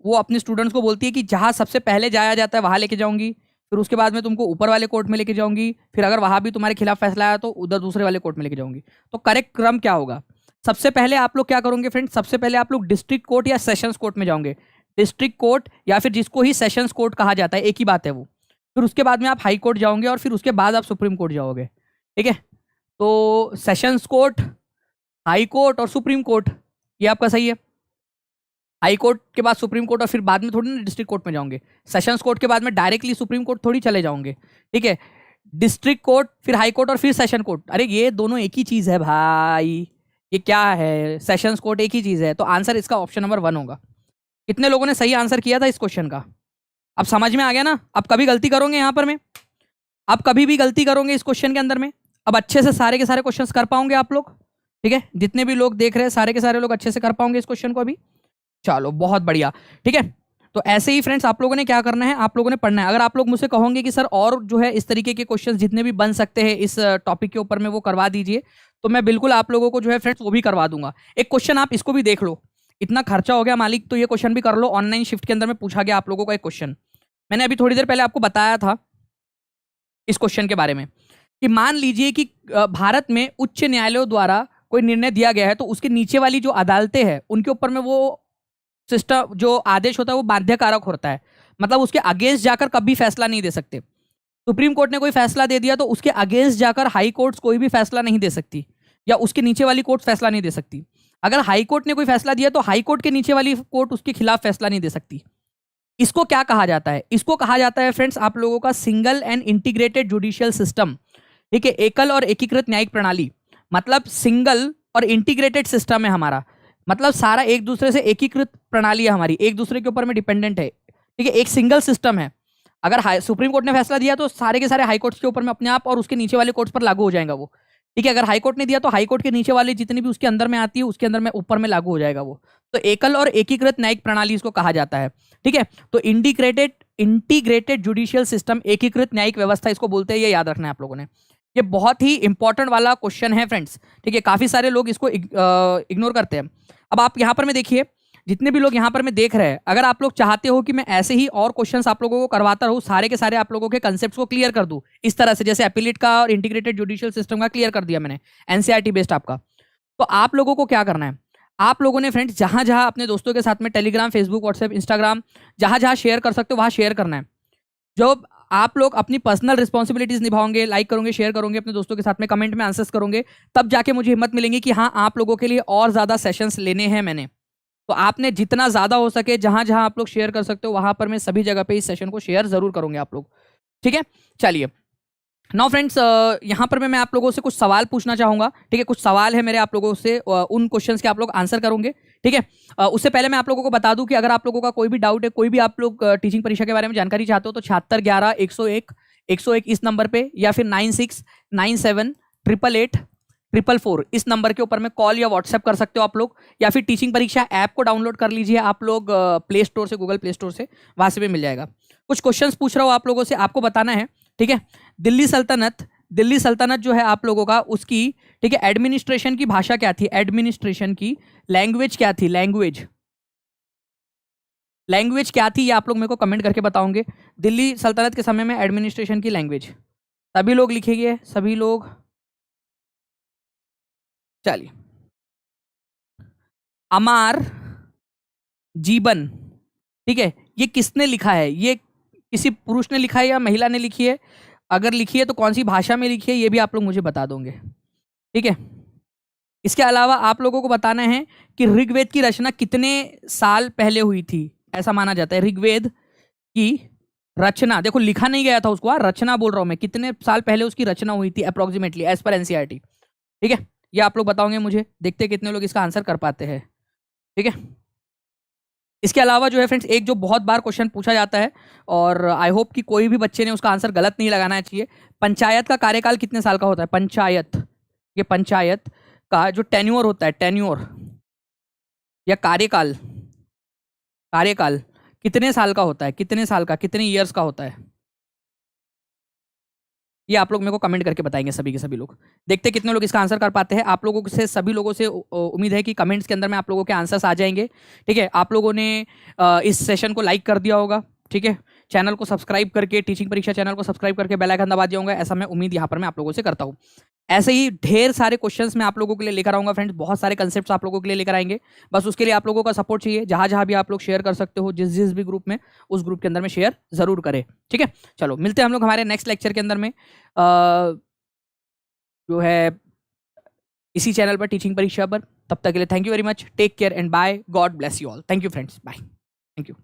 वो अपने स्टूडेंट्स को बोलती है कि जहाँ सबसे पहले जाया जाता है वहाँ लेके जाऊंगी, फिर उसके बाद में तुमको ऊपर वाले कोर्ट में लेके जाऊंगी, फिर अगर वहाँ भी तुम्हारे खिलाफ फैसला आया तो उधर दूसरे वाले कोर्ट में लेके जाऊंगी। तो करेक्ट क्रम क्या होगा। सबसे पहले आप लोग क्या करोगे फ्रेंड्स, सबसे पहले आप लोग डिस्ट्रिक्ट कोर्ट या सेशंस कोर्ट में जाओगे। डिस्ट्रिक्ट कोर्ट या फिर जिसको ही सेशंस कोर्ट कहा जाता है, एक ही बात है वो। फिर उसके बाद में आप हाई कोर्ट जाओगे और फिर उसके बाद आप सुप्रीम कोर्ट जाओगे। ठीक है, तो सेशंस कोर्ट, हाई कोर्ट और सुप्रीम कोर्ट, ये आपका सही है। हाई कोर्ट के बाद सुप्रीम कोर्ट और फिर बाद में थोड़ी ना डिस्ट्रिक्ट कोर्ट में जाओगे। सेशंस कोर्ट के बाद में डायरेक्टली सुप्रीम कोर्ट थोड़ी चले जाओगे। ठीक है, डिस्ट्रिक्ट कोर्ट, फिर हाई कोर्ट और फिर सेशन कोर्ट, अरे ये दोनों एक ही चीज है भाई, ये क्या है, सेशंस कोर्ट एक ही चीज है। तो आंसर इसका ऑप्शन नंबर 1 होगा। कितने लोगों ने सही आंसर किया था इस क्वेश्चन का, अब समझ में आ गया ना। अब कभी गलती करोगे यहाँ पर में, अब कभी भी गलती करोगे इस क्वेश्चन के अंदर में, अब अच्छे से सारे के सारे क्वेश्चंस कर पाओगे आप लोग। ठीक है, जितने भी लोग देख रहे हैं सारे के सारे लोग अच्छे से कर पाओगे इस क्वेश्चन को अभी। चलो बहुत बढ़िया। ठीक है, तो ऐसे ही फ्रेंड्स आप लोगों ने क्या करना है, आप लोगों ने पढ़ना है। अगर आप लोग मुझसे कहोगे कि सर और जो है इस तरीके के क्वेश्चंस जितने भी बन सकते हैं इस टॉपिक के ऊपर में वो करवा दीजिए, तो मैं बिल्कुल आप लोगों को जो है फ्रेंड्स वो भी करवा दूंगा। एक क्वेश्चन आप इसको भी देख लो, इतना खर्चा हो गया मालिक तो ये क्वेश्चन भी कर लो। ऑनलाइन शिफ्ट के अंदर में पूछा गया आप लोगों का एक क्वेश्चन, मैंने अभी थोड़ी देर पहले आपको बताया था इस क्वेश्चन के बारे में कि मान लीजिए कि भारत में उच्च न्यायालयों द्वारा कोई निर्णय दिया गया है, तो उसके नीचे वाली जो अदालतें हैं उनके ऊपर में वो सिस्टम जो आदेश होता है वो बाध्यकारक होता है, मतलब उसके अगेंस्ट जाकर कभी फैसला नहीं दे सकते। सुप्रीम कोर्ट ने कोई फैसला दे दिया तो उसके अगेंस्ट जाकर हाई कोर्ट्स कोई भी फैसला नहीं दे सकती, या उसके नीचे वाली कोर्ट फैसला नहीं दे सकती। अगर हाई कोर्ट ने कोई फैसला दिया तो हाई कोर्ट के नीचे वाली कोर्ट उसके खिलाफ फैसला नहीं दे सकती। इसको क्या कहा जाता है, इसको कहा जाता है फ्रेंड्स आप लोगों का single and integrated judicial system. ठीक है, एकल और एकीकृत न्यायिक प्रणाली, मतलब सिंगल और इंटीग्रेटेड सिस्टम है हमारा, मतलब सारा एक दूसरे से एकीकृत प्रणाली है हमारी, एक दूसरे के ऊपर में डिपेंडेंट है। ठीक है, एक सिंगल सिस्टम है। अगर सुप्रीम कोर्ट ने फैसला दिया तो सारे के सारे हाई कोर्ट्स के ऊपर में अपने आप और उसके नीचे वाले कोर्ट्स पर लागू हो जाएगा वो। ठीक है, अगर हाई कोर्ट ने दिया तो हाई कोर्ट के नीचे वाले जितनी भी उसके अंदर में आती है उसके अंदर में ऊपर में लागू हो जाएगा वो। तो एकल और एकीकृत न्यायिक प्रणाली इसको कहा जाता है। ठीक है, तो इंटीग्रेटेड जुडिशियल सिस्टम, एकीकृत न्यायिक व्यवस्था इसको बोलते हैं, ये याद रखना है आप लोगों ने। ये बहुत ही इंपॉर्टेंट वाला क्वेश्चन है फ्रेंड्स। ठीक है, काफी सारे लोग इसको इग्नोर करते हैं। अब आप यहाँ पर में देखिए, जितने भी लोग यहाँ पर में देख रहे हैं, अगर आप लोग चाहते हो कि मैं ऐसे ही और क्वेश्चंस आप लोगों को करवाता रहूँ, सारे के सारे आप लोगों के कंसेप्ट्स को क्लियर कर दूं इस तरह से, जैसे एपिलेट का और इंटीग्रेटेड जुडिशियल सिस्टम का क्लियर कर दिया मैंने, एनसीईआरटी बेस्ड आपका, तो आप लोगों को क्या करना है, आप लोगों ने फ्रेंड्स जहां जहां अपने दोस्तों के साथ में टेलीग्राम, फेसबुक, व्हाट्सएप, इंस्टाग्राम जहां जहां शेयर कर सकते हो वहां शेयर करना है। जो आप लोग अपनी पर्सनल रिस्पॉन्सिबिलिटीज निभाओगे, लाइक करोगे, शेयर करोगे, अपने दोस्तों के साथ में कमेंट में आंसर्स करोगे, तब जाके मुझे हिम्मत मिलेंगी कि हाँ आप लोगों के लिए और ज्यादा सेशंस लेने हैं मैंने। तो आपने जितना ज्यादा हो सके जहां जहां आप लोग शेयर कर सकते हो वहां पर मैं सभी जगह पे इस सेशन को शेयर जरूर करूंगे आप लोग। ठीक है, चलिए नाउ फ्रेंड्स, यहाँ पर मैं आप लोगों से कुछ सवाल पूछना चाहूंगा। ठीक है, कुछ सवाल है मेरे आप लोगों से, उन क्वेश्चंस के आप लोग आंसर करोगे। ठीक है, उससे पहले मैं आप लोगों को बता दूं कि अगर आप लोगों का कोई भी डाउट है, कोई भी आप लोग टीचिंग परीक्षा के बारे में जानकारी चाहते हो तो 7611 101 इस नंबर पे, या फिर 9697888844 इस नंबर के ऊपर में कॉल या व्हाट्सएप कर सकते हो आप लोग, या फिर टीचिंग परीक्षा ऐप को डाउनलोड कर लीजिए आप लोग प्ले स्टोर से, गूगल प्ले स्टोर से, वहां से भी मिल जाएगा। कुछ क्वेश्चंस पूछ रहा हूँ आप लोगों से, आपको बताना है। ठीक है, दिल्ली सल्तनत जो है आप लोगों का, उसकी ठीक है एडमिनिस्ट्रेशन की भाषा क्या थी, एडमिनिस्ट्रेशन की लैंग्वेज क्या थी, लैंग्वेज क्या थी, ये आप लोग मेरे को कमेंट करके बताओगे। दिल्ली सल्तनत के समय में एडमिनिस्ट्रेशन की लैंग्वेज सभी लोग लिखेंगे, सभी लोग। चलिए, अमार जीवन, ठीक है, ये किसने लिखा है, ये किसी पुरुष ने लिखा है या महिला ने लिखी है, अगर लिखी है तो कौन सी भाषा में लिखी है ये भी आप लोग मुझे बता दोगे। ठीक है, इसके अलावा आप लोगों को बताना है कि ऋग्वेद की रचना कितने साल पहले हुई थी, ऐसा माना जाता है। ऋग्वेद की रचना, देखो लिखा नहीं गया था उसको, रचना बोल रहा हूं मैं, कितने साल पहले उसकी रचना हुई थी अप्रोक्सीमेटली एज पर एनसीईआरटी। ठीक है, ये आप लोग बताओगे मुझे, देखते हैं कितने लोग इसका आंसर कर पाते हैं। ठीक है, इसके अलावा जो है फ्रेंड्स, एक जो बहुत बार क्वेश्चन पूछा जाता है और आई होप कि कोई भी बच्चे ने उसका आंसर गलत नहीं लगाना चाहिए, पंचायत का कार्यकाल कितने साल का होता है, पंचायत, ये पंचायत का जो टेन्योर होता है, टेन्योर या कार्यकाल, कार्यकाल कितने साल का होता है, कितने साल का, कितने ईयर्स का होता है, ये आप लोग मेरे को कमेंट करके बताएंगे सभी के सभी लोग। देखते कितने लोग इसका आंसर कर पाते हैं। आप लोगों से, सभी लोगों से उम्मीद है कि कमेंट्स के अंदर में आप लोगों के आंसर्स आ जाएंगे। ठीक है, आप लोगों ने इस सेशन को लाइक कर दिया होगा। ठीक है, चैनल को सब्सक्राइब करके, टीचिंग परीक्षा चैनल को सब्सक्राइब करके बेल आइकन दबा दिया होगा, ऐसा मैं उम्मीद यहाँ पर मैं आप लोगों से करता हूँ। ऐसे ही ढेर सारे क्वेश्चंस मैं आप लोगों के लिए लेकर आऊंगा फ्रेंड्स, बहुत सारे कंसेप्ट्स आप लोगों के लिए लेकर आएंगे। बस उसके लिए आप लोगों का सपोर्ट चाहिए, जहां जहां भी आप लोग शेयर कर सकते हो, जिस जिस भी ग्रुप में, उस ग्रुप के अंदर में शेयर जरूर करें। ठीक है, चलो मिलते हैं हम लोग हमारे नेक्स्ट लेक्चर के अंदर में, जो है इसी चैनल पर, टीचिंग परीक्षा पर। तब तक के लिए thank you very much, take care and bye, God bless you all, thank you friends, bye, thank you.